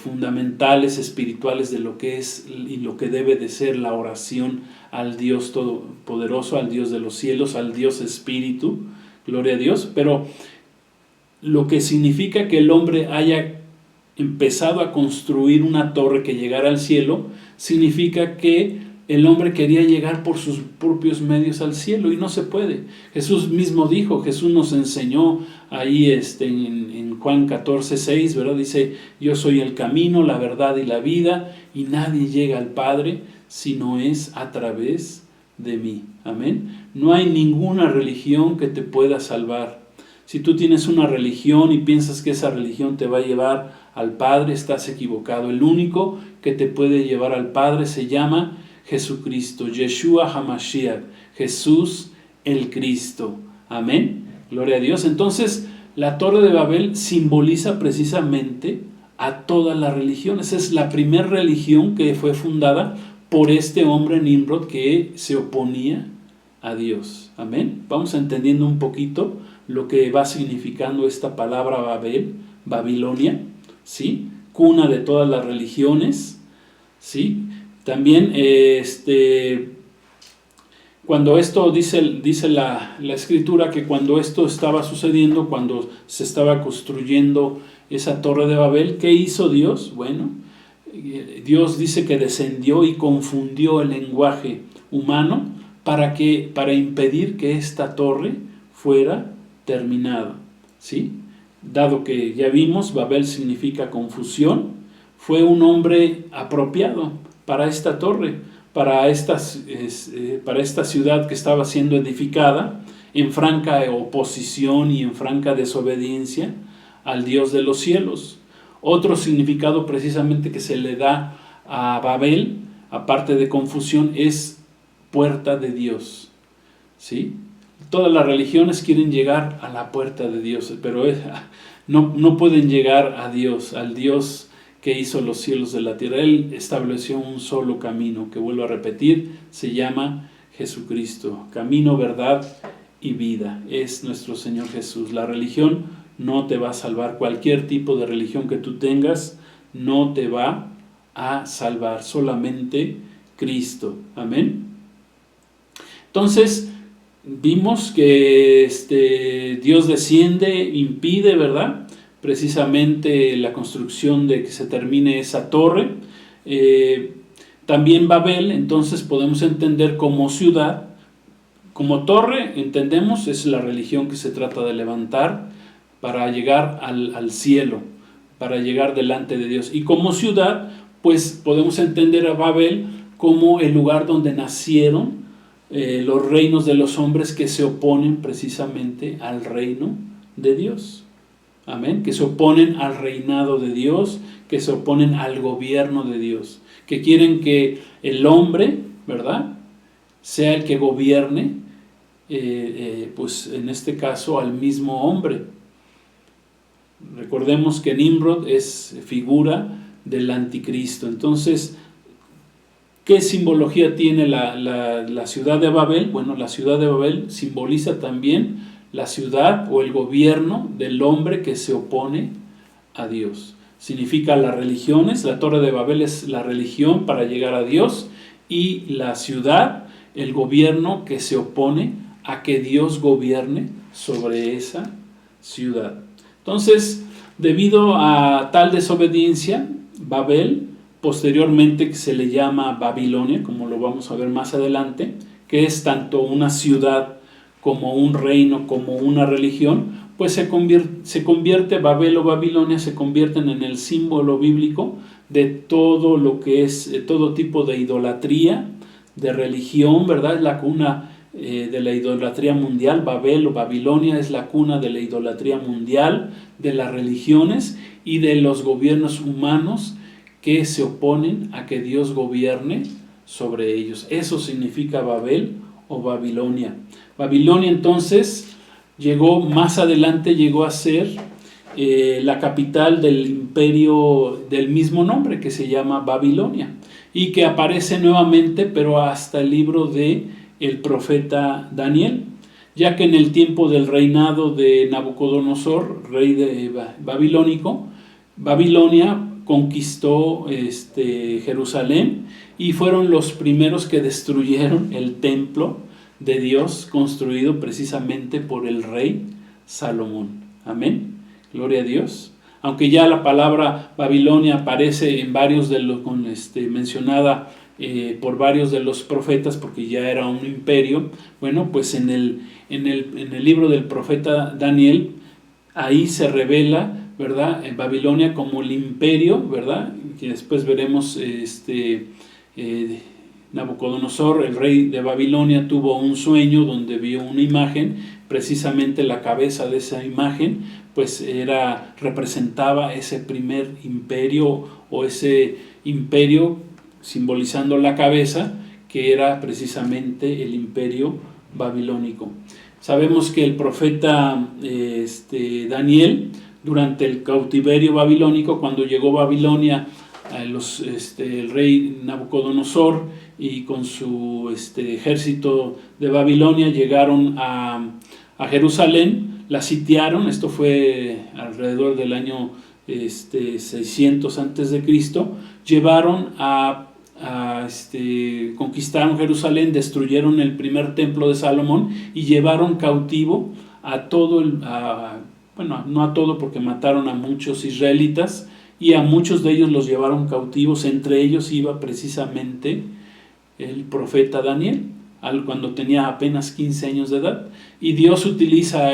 fundamentales, espirituales de lo que es y lo que debe de ser la oración al Dios Todopoderoso, al Dios de los cielos, al Dios Espíritu, gloria a Dios. Pero lo que significa que el hombre haya empezado a construir una torre que llegara al cielo, significa que el hombre quería llegar por sus propios medios al cielo y no se puede. Jesús mismo dijo, Jesús nos enseñó ahí en Juan 14:6, ¿verdad? Dice, yo soy el camino, la verdad y la vida, y nadie llega al Padre si no es a través de mí. Amén. No hay ninguna religión que te pueda salvar. Si tú tienes una religión y piensas que esa religión te va a llevar al Padre, estás equivocado. El único que te puede llevar al Padre se llama Jesucristo, Yeshua HaMashiach, Jesús el Cristo. Amén. Gloria a Dios. Entonces, la Torre de Babel simboliza precisamente a todas las religiones. Es la primera religión que fue fundada por este hombre Nimrod que se oponía a Dios. Amén. Vamos entendiendo un poquito lo que va significando esta palabra Babel, Babilonia, ¿sí? Cuna de todas las religiones, ¿sí? También cuando esto dice la escritura que cuando esto estaba sucediendo, cuando se estaba construyendo esa Torre de Babel, ¿qué hizo Dios? Bueno, Dios dice que descendió y confundió el lenguaje humano para impedir que esta torre fuera terminada, ¿sí? Dado que ya vimos, Babel significa confusión, fue un hombre apropiado para esta torre, para esta ciudad que estaba siendo edificada en franca oposición y en franca desobediencia al Dios de los cielos. Otro significado precisamente que se le da a Babel, aparte de confusión, es puerta de Dios, ¿sí? Todas las religiones quieren llegar a la puerta de Dios, pero no pueden llegar a Dios, al Dios que hizo los cielos de la tierra. Él estableció un solo camino, que vuelvo a repetir, se llama Jesucristo. Camino, verdad y vida. Es nuestro Señor Jesús. La religión no te va a salvar. Cualquier tipo de religión que tú tengas no te va a salvar. Solamente Cristo. Amén. Entonces, vimos que Dios desciende, impide, ¿verdad?, precisamente la construcción de que se termine esa torre. También Babel, entonces podemos entender como ciudad, como torre, entendemos, es la religión que se trata de levantar para llegar al cielo, para llegar delante de Dios. Y como ciudad, pues podemos entender a Babel como el lugar donde nacieron los reinos de los hombres que se oponen precisamente al reino de Dios. Amén. Que se oponen al reinado de Dios, que se oponen al gobierno de Dios, que quieren que el hombre, ¿verdad?, sea el que gobierne, pues en este caso al mismo hombre. Recordemos que Nimrod es figura del anticristo. Entonces, ¿qué simbología tiene la ciudad de Babel? Bueno, la ciudad de Babel simboliza también la ciudad o el gobierno del hombre que se opone a Dios. Significa las religiones, la Torre de Babel es la religión para llegar a Dios, y la ciudad, el gobierno que se opone a que Dios gobierne sobre esa ciudad. Entonces, Debido a tal desobediencia, Babel, posteriormente que se le llama Babilonia, como lo vamos a ver más adelante, que es tanto una ciudad como un reino, como una religión, pues se convierte Babel o Babilonia, se convierten en el símbolo bíblico de todo lo que es todo tipo de idolatría, de religión, ¿verdad? Es la cuna de la idolatría mundial. Babel o Babilonia es la cuna de la idolatría mundial, de las religiones y de los gobiernos humanos que se oponen a que Dios gobierne sobre ellos. Eso significa Babel o Babilonia. Babilonia entonces más adelante llegó a ser la capital del imperio del mismo nombre, que se llama Babilonia, y que aparece nuevamente, pero hasta el libro de el profeta Daniel, ya que en el tiempo del reinado de Nabucodonosor, rey de babilónico, Babilonia conquistó Jerusalén y fueron los primeros que destruyeron el templo de Dios construido precisamente por el rey Salomón. Amén. Gloria a Dios. Aunque ya la palabra Babilonia aparece en varios de los mencionada por varios de los profetas, porque ya era un imperio. Bueno, pues en el libro del profeta Daniel, ahí se revela, ¿verdad?, en Babilonia como el imperio, ¿verdad?, que después veremos Nabucodonosor, el rey de Babilonia, tuvo un sueño donde vio una imagen. Precisamente la cabeza de esa imagen pues representaba ese primer imperio, o ese imperio simbolizando la cabeza, que era precisamente el imperio babilónico. Sabemos que el profeta Daniel, durante el cautiverio babilónico, cuando llegó Babilonia, el rey Nabucodonosor y con su ejército de Babilonia llegaron a Jerusalén, la sitiaron. Esto fue alrededor del año 600 antes de Cristo. Llevaron conquistaron Jerusalén, destruyeron el primer templo de Salomón y llevaron cautivo a todo bueno, no a todo, porque mataron a muchos israelitas, y a muchos de ellos los llevaron cautivos. Entre ellos iba precisamente el profeta Daniel, cuando tenía apenas 15 años de edad. Y Dios utiliza a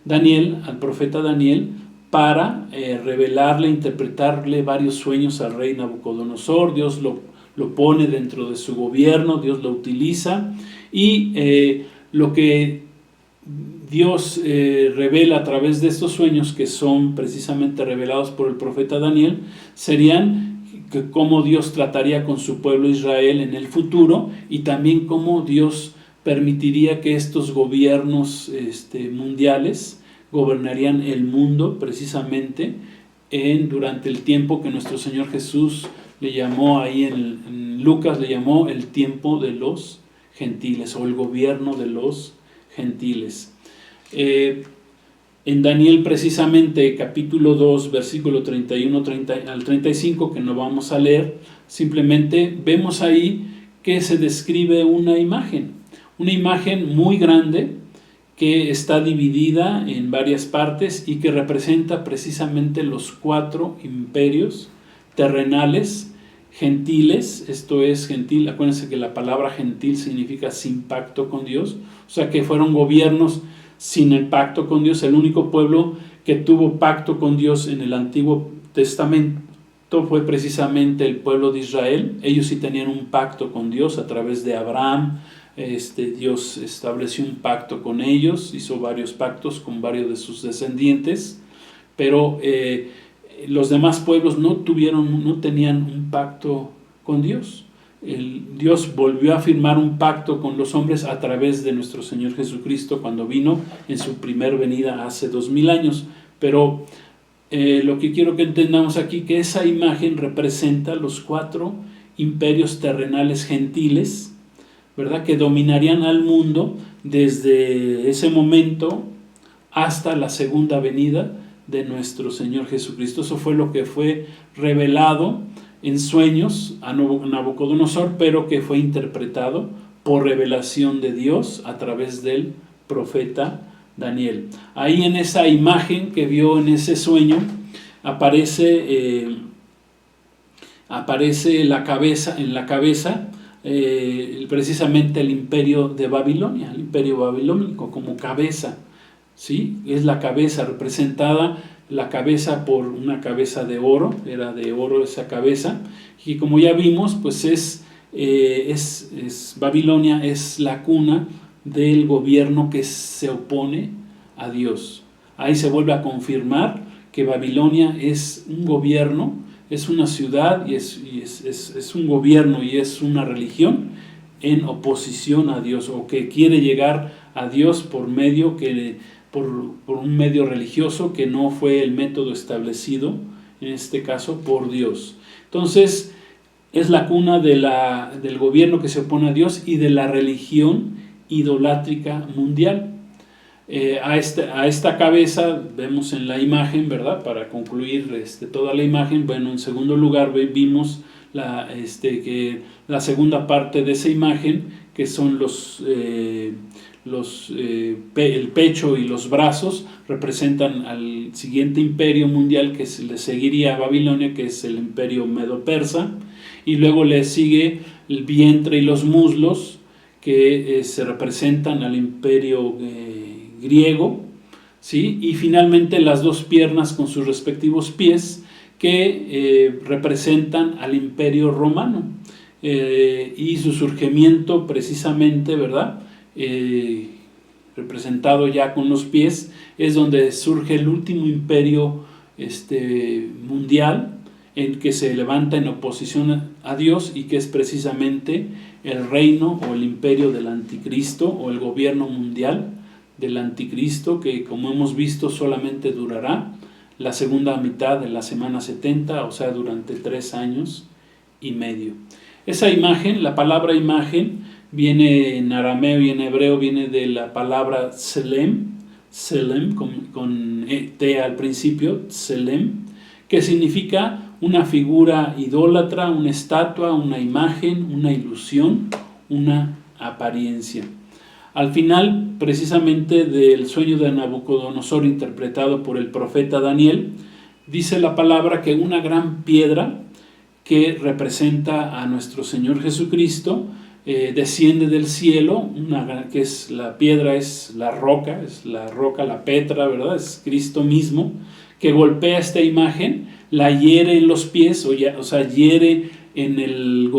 Daniel, al profeta Daniel, para revelarle, interpretarle varios sueños al rey Nabucodonosor. Dios lo pone dentro de su gobierno, Dios lo utiliza, y lo que Dios revela a través de estos sueños, que son precisamente revelados por el profeta Daniel, serían cómo Dios trataría con su pueblo Israel en el futuro, y también cómo Dios permitiría que estos gobiernos mundiales gobernarían el mundo precisamente durante el tiempo que nuestro Señor Jesús le llamó ahí en Lucas, le llamó el tiempo de los gentiles, o el gobierno de los gentiles. En Daniel, precisamente capítulo 2, versículo 31 al 35, que no vamos a leer, simplemente vemos ahí que se describe una imagen muy grande, que está dividida en varias partes y que representa precisamente los 4 imperios terrenales gentiles. Esto es gentil, acuérdense que la palabra gentil significa sin pacto con Dios, o sea que fueron gobiernos sin el pacto con Dios. El único pueblo que tuvo pacto con Dios en el Antiguo Testamento fue precisamente el pueblo de Israel. Ellos sí tenían un pacto con Dios a través de Abraham. Dios estableció un pacto con ellos, hizo varios pactos con varios de sus descendientes, pero los demás pueblos no tenían un pacto con Dios. Dios volvió a firmar un pacto con los hombres a través de nuestro Señor Jesucristo, cuando vino en su primer venida hace 2000 años. Pero lo que quiero que entendamos aquí, que esa imagen representa los 4 imperios terrenales gentiles, ¿verdad?, que dominarían al mundo desde ese momento hasta la segunda venida de nuestro Señor Jesucristo. Eso fue lo que fue revelado en sueños a Nabucodonosor, pero que fue interpretado por revelación de Dios a través del profeta Daniel. Ahí en esa imagen que vio en ese sueño aparece la cabeza, en la cabeza precisamente el imperio de Babilonia, el imperio babilónico como cabeza, ¿sí? Es la cabeza representada, la cabeza por una cabeza de oro, era de oro esa cabeza, y como ya vimos, pues Babilonia es la cuna del gobierno que se opone a Dios. Ahí se vuelve a confirmar que Babilonia es un gobierno, es una ciudad y es un gobierno y es una religión en oposición a Dios, o que quiere llegar a Dios por un medio religioso que no fue el método establecido, en este caso por Dios. Entonces es la cuna del gobierno que se opone a Dios y de la religión idolátrica mundial. A esta cabeza vemos en la imagen, ¿verdad? Para concluir toda la imagen, bueno, en segundo lugar vimos que la segunda parte de esa imagen, que son el pecho y los brazos, representan al siguiente imperio mundial que le seguiría a Babilonia, que es el imperio medo-persa, y luego le sigue el vientre y los muslos, que se representan al imperio griego, ¿sí? Y finalmente las dos piernas con sus respectivos pies, que representan al imperio romano, y su surgimiento precisamente, ¿verdad? Representado ya con los pies, es donde surge el último imperio mundial, en que se levanta en oposición a Dios, y que es precisamente el reino o el imperio del anticristo, o el gobierno mundial del anticristo, que como hemos visto solamente durará la segunda mitad de la semana 70, o sea, durante 3 años y medio. Esa imagen, la palabra imagen, viene en arameo y en hebreo, viene de la palabra tselem, con T al principio, tselem, que significa una figura idólatra, una estatua, una imagen, una ilusión, una apariencia. Al final, precisamente del sueño de Nabucodonosor interpretado por el profeta Daniel, dice la palabra que una gran piedra que representa a nuestro Señor Jesucristo desciende del cielo, que es la piedra, es la roca, la Petra, ¿verdad? Es Cristo mismo, que golpea esta imagen, la hiere en los pies, o sea, hiere en el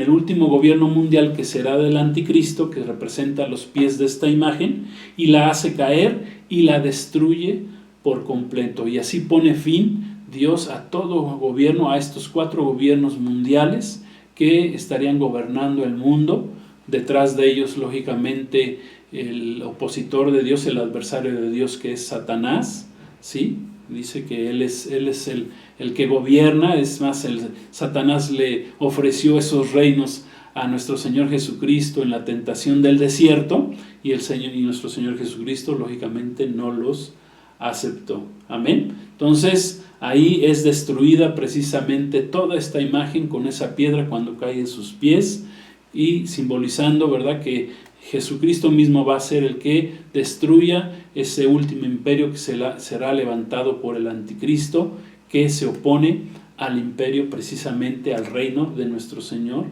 último gobierno mundial, que será del anticristo, que representa los pies de esta imagen, y la hace caer y la destruye por completo. Y así pone fin Dios a todo gobierno, a estos 4 gobiernos mundiales que estarían gobernando el mundo. Detrás de ellos, lógicamente, el opositor de Dios, el adversario de Dios, que es Satanás, ¿sí? Dice que él es el que gobierna. Es más, Satanás le ofreció esos reinos a nuestro Señor Jesucristo en la tentación del desierto, y nuestro Señor Jesucristo lógicamente no los aceptó. Amén. Entonces ahí es destruida precisamente toda esta imagen con esa piedra cuando cae en sus pies, y simbolizando, ¿verdad?, que Jesucristo mismo va a ser el que destruya ese último imperio que será levantado por el anticristo, que se opone al imperio, precisamente al reino de nuestro Señor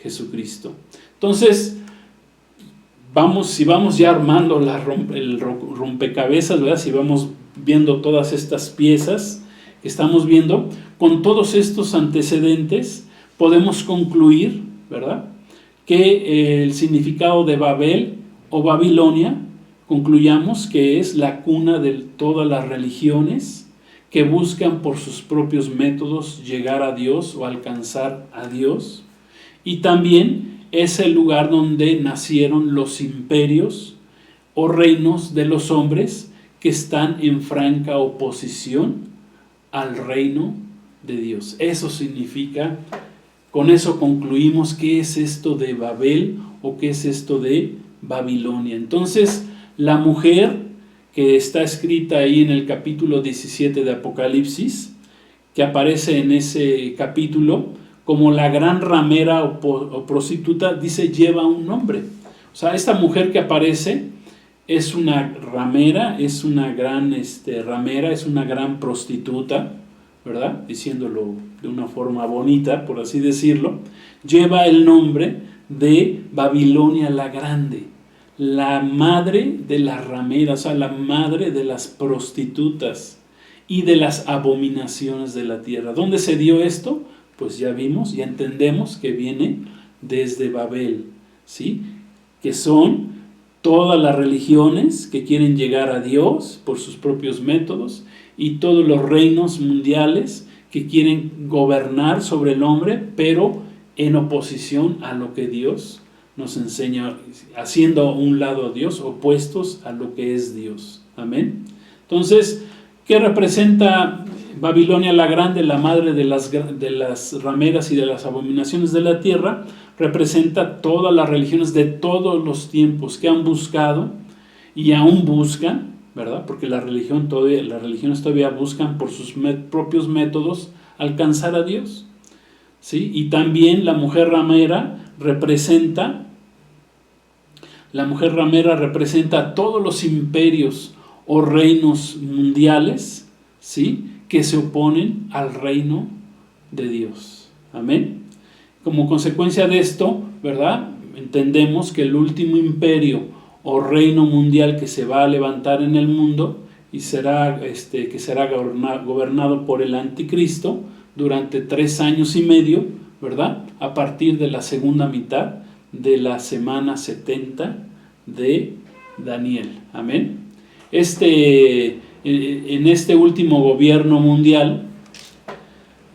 Jesucristo. Entonces, si vamos ya armando el rompecabezas, ¿verdad?, si vamos viendo todas estas piezas que estamos viendo, con todos estos antecedentes podemos concluir, ¿verdad?, que el significado de Babel o Babilonia, concluyamos que es la cuna de todas las religiones que buscan por sus propios métodos llegar a Dios o alcanzar a Dios, y también es el lugar donde nacieron los imperios o reinos de los hombres que están en franca oposición al reino de Dios. Eso significa. Con eso concluimos qué es esto de Babel o qué es esto de Babilonia. Entonces, la mujer que está escrita ahí en el capítulo 17 de Apocalipsis, que aparece en ese capítulo como la gran ramera o prostituta, dice, lleva un nombre. O sea, esta mujer que aparece es una ramera, es una gran ramera, es una gran prostituta, ¿verdad? Diciéndolo de una forma bonita, por así decirlo, lleva el nombre de Babilonia la Grande, la madre de las rameras, o sea, la madre de las prostitutas y de las abominaciones de la tierra. ¿Dónde se dio esto? Pues ya vimos, ya entendemos que viene desde Babel, ¿sí? Que son todas las religiones que quieren llegar a Dios por sus propios métodos y todos los reinos mundiales que quieren gobernar sobre el hombre, pero en oposición a lo que Dios nos enseña, haciendo a un lado a Dios, opuestos a lo que es Dios. Amén. Entonces, ¿qué representa Babilonia la Grande, la madre de las rameras y de las abominaciones de la tierra? Representa todas las religiones de todos los tiempos que han buscado y aún buscan, ¿verdad? Porque las religiones todavía buscan por sus propios métodos alcanzar a Dios, ¿sí? Y también la mujer ramera representa todos los imperios o reinos mundiales, ¿sí? Que se oponen al reino de Dios. Amén. Como consecuencia de esto, ¿verdad? Entendemos que el último imperio o reino mundial que se va a levantar en el mundo y que será gobernado por el anticristo durante 3 años y medio, ¿verdad? A partir de la segunda mitad de la semana 70 de Daniel. Amén. En este último gobierno mundial,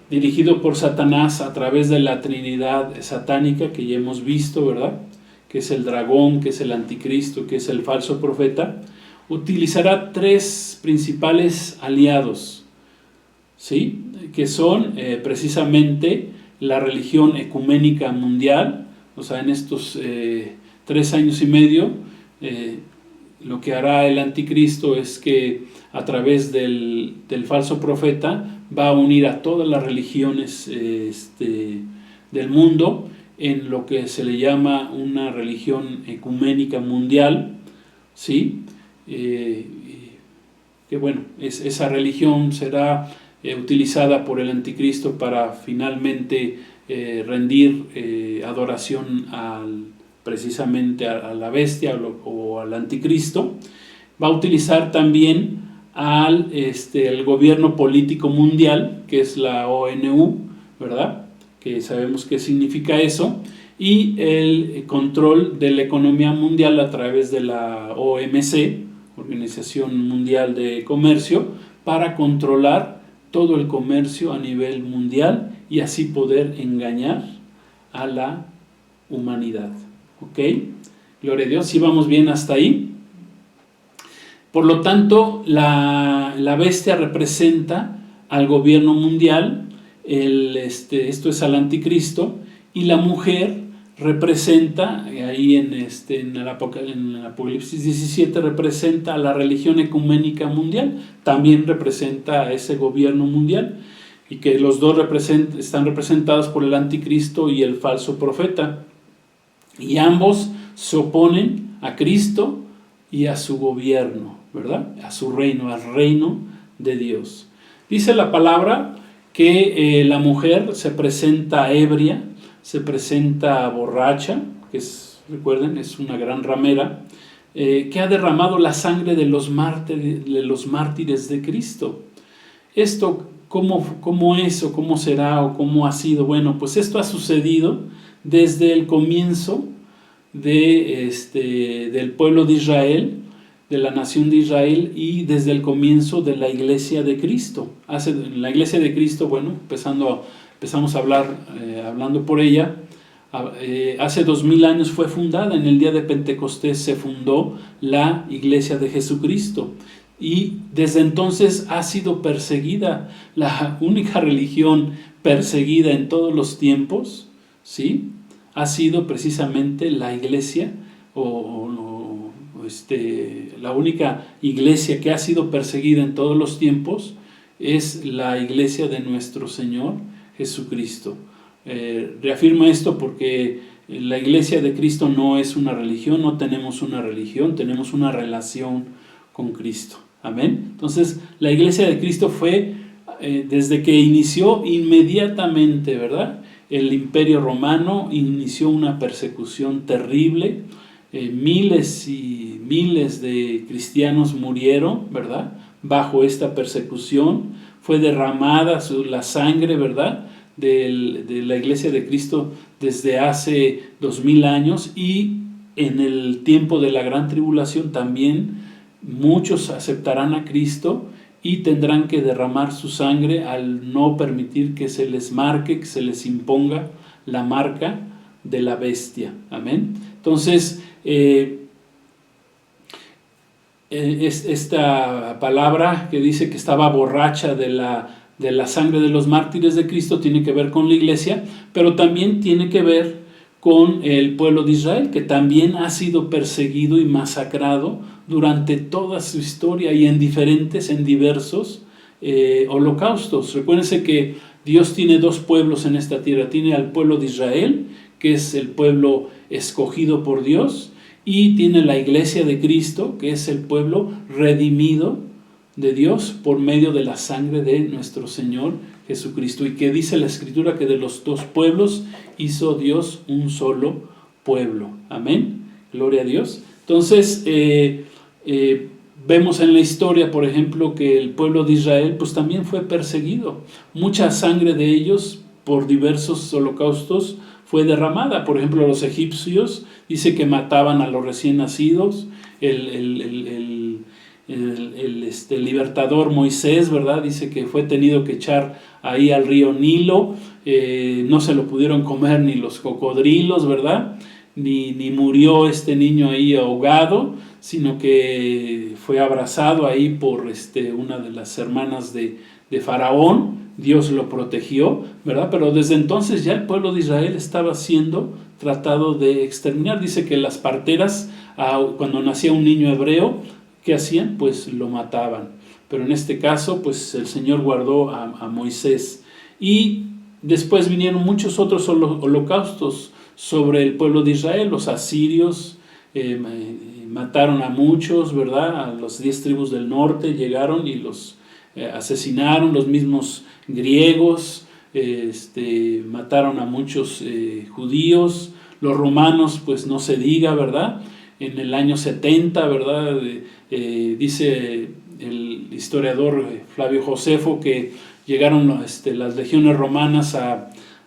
dirigido por Satanás a través de la Trinidad satánica que ya hemos visto, ¿verdad? Que es el dragón, que es el anticristo, que es el falso profeta, utilizará 3 principales aliados, ¿sí? Que son precisamente la religión ecuménica mundial. O sea, en estos 3 años y medio, lo que hará el anticristo es que a través del falso profeta va a unir a todas las religiones del mundo en lo que se le llama una religión ecuménica mundial, ¿sí? Que bueno, esa religión será utilizada por el anticristo para finalmente rendir adoración precisamente a la bestia o al anticristo. Va a utilizar también el gobierno político mundial, que es la ONU, ¿verdad? Que sabemos qué significa eso, y el control de la economía mundial a través de la OMC, Organización Mundial de Comercio, para controlar todo el comercio a nivel mundial y así poder engañar a la humanidad. ¿Ok? Gloria a Dios, ¿sí vamos bien hasta ahí? Por lo tanto, la bestia representa al gobierno mundial, esto es al anticristo, y la mujer representa, ahí en el Apocalipsis 17, representa a la religión ecuménica mundial, también representa a ese gobierno mundial, y que los dos están representados por el anticristo y el falso profeta, y ambos se oponen a Cristo y a su gobierno, ¿verdad? A su reino, al reino de Dios. Dice la palabra que la mujer se presenta ebria, se presenta borracha, recuerden, es una gran ramera, que ha derramado la sangre de los mártires de Cristo. Esto, ¿cómo es o cómo será o cómo ha sido? Bueno, pues esto ha sucedido desde el comienzo del pueblo de Israel, de la nación de Israel, y desde el comienzo de la iglesia de Cristo. La iglesia de Cristo, bueno, empezamos a hablar, hablando por ella, hace 2000 años fue fundada, en el día de Pentecostés se fundó la iglesia de Jesucristo, y desde entonces ha sido perseguida, la única religión perseguida en todos los tiempos, ¿sí? Ha sido precisamente la iglesia, la única iglesia que ha sido perseguida en todos los tiempos es la iglesia de nuestro Señor Jesucristo. Reafirma esto porque La iglesia de Cristo no es una religión, no tenemos una religión, tenemos una relación con Cristo. Amén. Entonces, la iglesia de Cristo fue, desde que inició inmediatamente, ¿verdad? El Imperio Romano inició una persecución terrible. Miles y miles de cristianos murieron, ¿verdad? Bajo esta persecución. Fue derramada la sangre, ¿verdad?, de la iglesia de Cristo desde hace 2000 años, y en el tiempo de la gran tribulación también muchos aceptarán a Cristo y tendrán que derramar su sangre al no permitir que se les marque, que se les imponga la marca de la bestia. Amén. Entonces, esta palabra que dice que estaba borracha de la sangre de los mártires de Cristo tiene que ver con la iglesia, pero también tiene que ver con el pueblo de Israel, que también ha sido perseguido y masacrado durante toda su historia y en diversos holocaustos. Recuérdense que Dios tiene dos pueblos en esta tierra. Tiene al pueblo de Israel, que es el pueblo escogido por Dios, y tiene la iglesia de Cristo, que es el pueblo redimido de Dios por medio de la sangre de nuestro Señor Jesucristo. Y que dice la Escritura que de los dos pueblos hizo Dios un solo pueblo. Amén. Gloria a Dios. Entonces, vemos en la historia, por ejemplo, que el pueblo de Israel pues también fue perseguido. Mucha sangre de ellos por diversos holocaustos fue derramada. Por ejemplo, los egipcios dice que mataban a los recién nacidos. El libertador Moisés, ¿verdad?, dice que fue tenido que echar ahí al río Nilo. No se lo pudieron comer ni los cocodrilos, ¿verdad?, ni murió este niño ahí ahogado, sino que fue abrazado ahí por una de las hermanas de Faraón. Dios lo protegió, ¿verdad? Pero desde entonces ya el pueblo de Israel estaba siendo tratado de exterminar. Dice que las parteras, cuando nacía un niño hebreo, ¿qué hacían? Pues lo mataban. Pero en este caso, pues el Señor guardó a Moisés. Y después vinieron muchos otros holocaustos sobre el pueblo de Israel. Los asirios mataron a muchos, ¿verdad? A las 10 tribus del norte llegaron y los asesinaron. Los mismos griegos mataron a muchos judíos. Los romanos, pues no se diga, ¿verdad? En el año 70, ¿verdad? Dice el historiador Flavio Josefo que llegaron las legiones romanas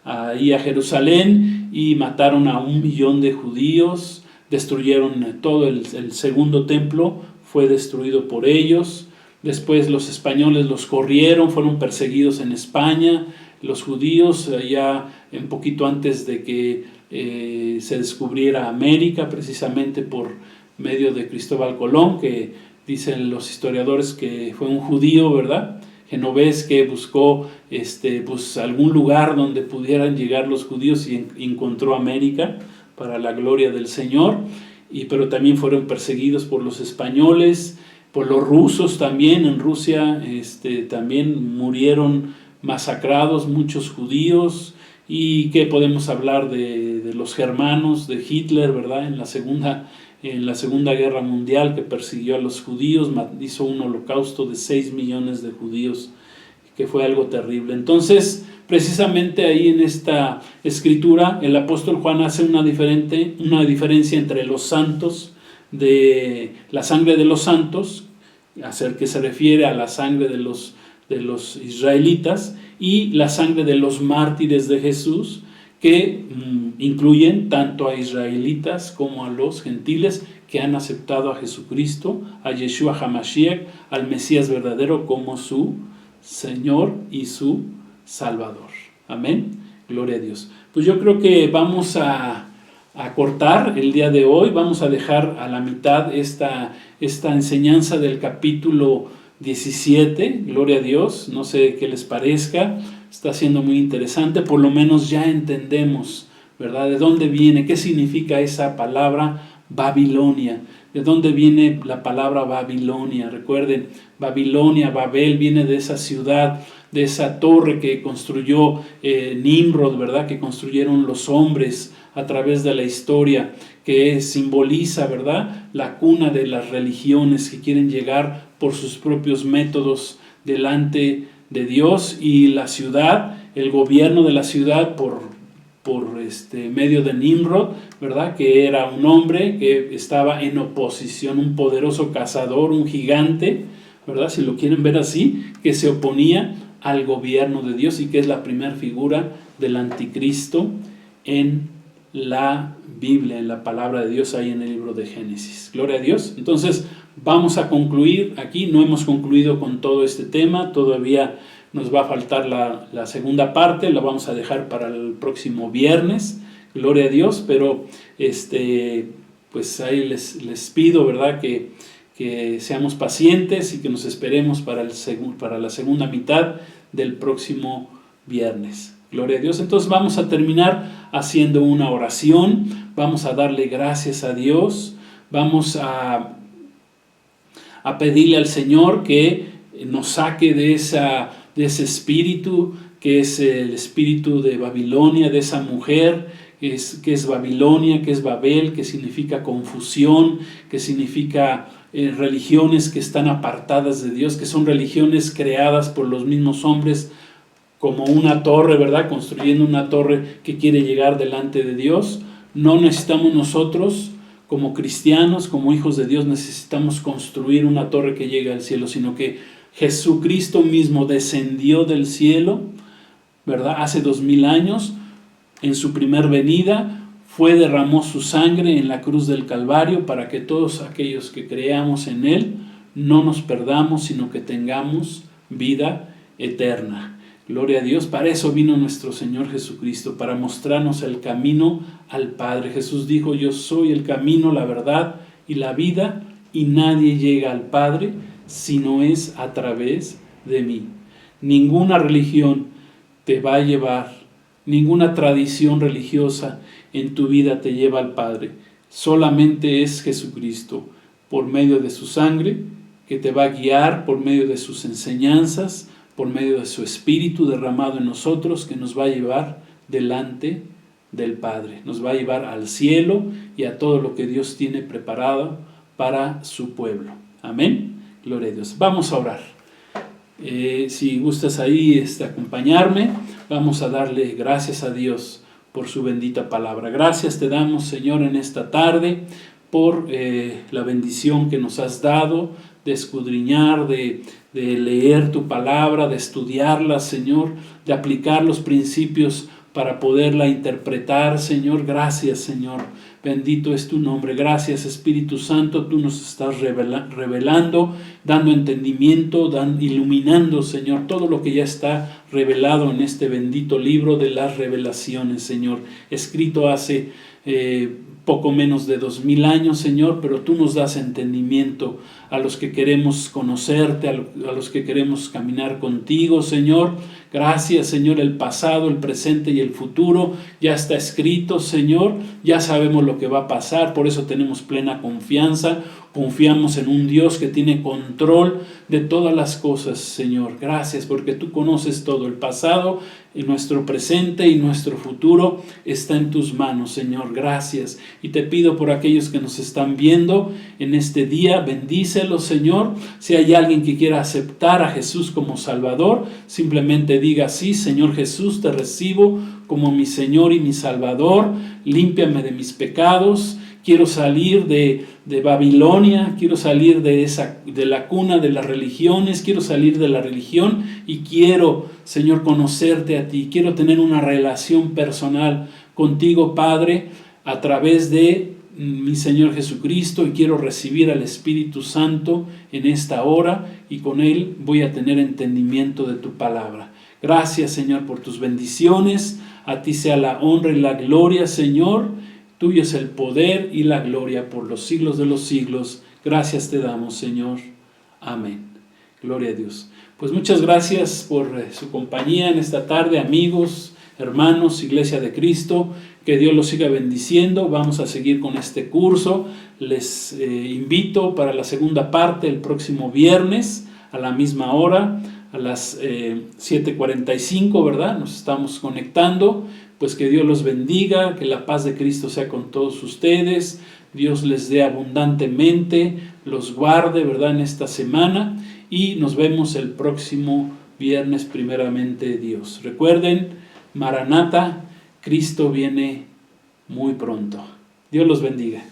ahí a Jerusalén y mataron a 1 millón de judíos, destruyeron todo el segundo templo, fue destruido por ellos. Después los españoles los corrieron, fueron perseguidos en España. Los judíos, ya un poquito antes de que se descubriera América, precisamente por medio de Cristóbal Colón, que dicen los historiadores que fue un judío, ¿verdad?, genovés, que buscó pues algún lugar donde pudieran llegar los judíos y encontró América para la gloria del Señor. Pero también fueron perseguidos por los españoles, por los rusos también. En Rusia también murieron masacrados muchos judíos. Y qué podemos hablar de los germanos, de Hitler, ¿verdad?, en la Segunda Guerra Mundial, que persiguió a los judíos, hizo un holocausto de 6 millones de judíos, que fue algo terrible. Entonces, precisamente ahí en esta escritura, el apóstol Juan hace una diferencia entre los santos, de la sangre de los santos, que se refiere a la sangre de los israelitas, y la sangre de los mártires de Jesús, que incluyen tanto a israelitas como a los gentiles que han aceptado a Jesucristo, a Yeshua HaMashiach, al Mesías verdadero, como su Señor y su Salvador. Amén. Gloria a Dios. Pues yo creo que vamos a cortar el día de hoy. Vamos a dejar a la mitad esta enseñanza del capítulo 17, gloria a Dios. No sé qué les parezca, está siendo muy interesante. Por lo menos ya entendemos, ¿verdad?, de dónde viene, qué significa esa palabra Babilonia, de dónde viene la palabra Babilonia. Recuerden, Babilonia, Babel, viene de esa ciudad, de esa torre que construyó Nimrod, ¿verdad?, que construyeron los hombres a través de la historia, que simboliza, ¿verdad?, la cuna de las religiones que quieren llegar por sus propios métodos delante de Dios, y la ciudad, el gobierno de la ciudad por medio de Nimrod, ¿verdad?, que era un hombre que estaba en oposición, un poderoso cazador, un gigante, ¿verdad?, si lo quieren ver así, que se oponía al gobierno de Dios y que es la primera figura del anticristo en la Biblia, en la palabra de Dios, ahí en el libro de Génesis. Gloria a Dios. Entonces vamos a concluir aquí. No hemos concluido con todo este tema, todavía nos va a faltar la segunda parte, la vamos a dejar para el próximo viernes. Gloria a Dios. Pero pues ahí les pido, ¿verdad?, que seamos pacientes y que nos esperemos para la segunda mitad del próximo viernes. Gloria a Dios. Entonces vamos a terminar haciendo una oración, vamos a darle gracias a Dios, vamos a pedirle al Señor que nos saque de ese espíritu, que es el espíritu de Babilonia, de esa mujer, que es Babilonia, que es Babel, que significa confusión, que significa religiones que están apartadas de Dios, que son religiones creadas por los mismos hombres, como una torre, ¿verdad?, construyendo una torre que quiere llegar delante de Dios. No necesitamos nosotros, como cristianos, como hijos de Dios, necesitamos construir una torre que llegue al cielo, sino que Jesucristo mismo descendió del cielo, ¿verdad?, hace 2000 años, en su primer venida, derramó su sangre en la cruz del Calvario para que todos aquellos que creamos en Él no nos perdamos, sino que tengamos vida eterna. Gloria a Dios. Para eso vino nuestro Señor Jesucristo, para mostrarnos el camino al Padre. Jesús dijo: yo soy el camino, la verdad y la vida, y nadie llega al Padre si no es a través de mí. Ninguna religión te va a llevar, ninguna tradición religiosa en tu vida te lleva al Padre. Solamente es Jesucristo, por medio de su sangre, que te va a guiar, por medio de sus enseñanzas, por medio de su Espíritu derramado en nosotros, que nos va a llevar delante del Padre. Nos va a llevar al cielo y a todo lo que Dios tiene preparado para su pueblo. Amén. Gloria a Dios. Vamos a orar. Si gustas ahí acompañarme, vamos a darle gracias a Dios por su bendita palabra. Gracias te damos, Señor, en esta tarde por la bendición que nos has dado de escudriñar, de leer tu palabra, de estudiarla, Señor, de aplicar los principios para poderla interpretar, Señor. Gracias, Señor. Bendito es tu nombre. Gracias, Espíritu Santo. Tú nos estás revelando, dando entendimiento, iluminando, Señor, todo lo que ya está revelado en este bendito libro de las revelaciones, Señor. Escrito hace poco menos de 2000 años, Señor, pero tú nos das entendimiento a los que queremos conocerte, a los que queremos caminar contigo, Señor. Gracias, Señor. El pasado, el presente y el futuro ya está escrito, Señor. Ya sabemos lo que va a pasar, por eso tenemos plena confianza. Confiamos en un Dios que tiene control de todas las cosas, Señor. Gracias porque tú conoces todo. El pasado, y nuestro presente y nuestro futuro está en tus manos, Señor. Gracias. Y te pido por aquellos que nos están viendo en este día, bendícelos, Señor. Si hay alguien que quiera aceptar a Jesús como Salvador, simplemente diga: sí, Señor Jesús, te recibo como mi Señor y mi Salvador. Límpiame de mis pecados. Quiero salir de Babilonia, quiero salir de la cuna de las religiones, quiero salir de la religión y quiero, Señor, conocerte a ti. Quiero tener una relación personal contigo, Padre, a través de mi Señor Jesucristo, y quiero recibir al Espíritu Santo en esta hora, y con Él voy a tener entendimiento de tu palabra. Gracias, Señor, por tus bendiciones. A ti sea la honra y la gloria, Señor. Tuyo es el poder y la gloria por los siglos de los siglos. Gracias te damos, Señor. Amén. Gloria a Dios. Pues muchas gracias por su compañía en esta tarde, amigos, hermanos, Iglesia de Cristo. Que Dios los siga bendiciendo. Vamos a seguir con este curso. Les invito para la segunda parte el próximo viernes a la misma hora, a las 7:45, ¿verdad? Nos estamos conectando. Pues que Dios los bendiga, que la paz de Cristo sea con todos ustedes. Dios les dé abundantemente, los guarde, ¿verdad?, en esta semana. Y nos vemos el próximo viernes, primeramente Dios. Recuerden, Maranata, Cristo viene muy pronto. Dios los bendiga.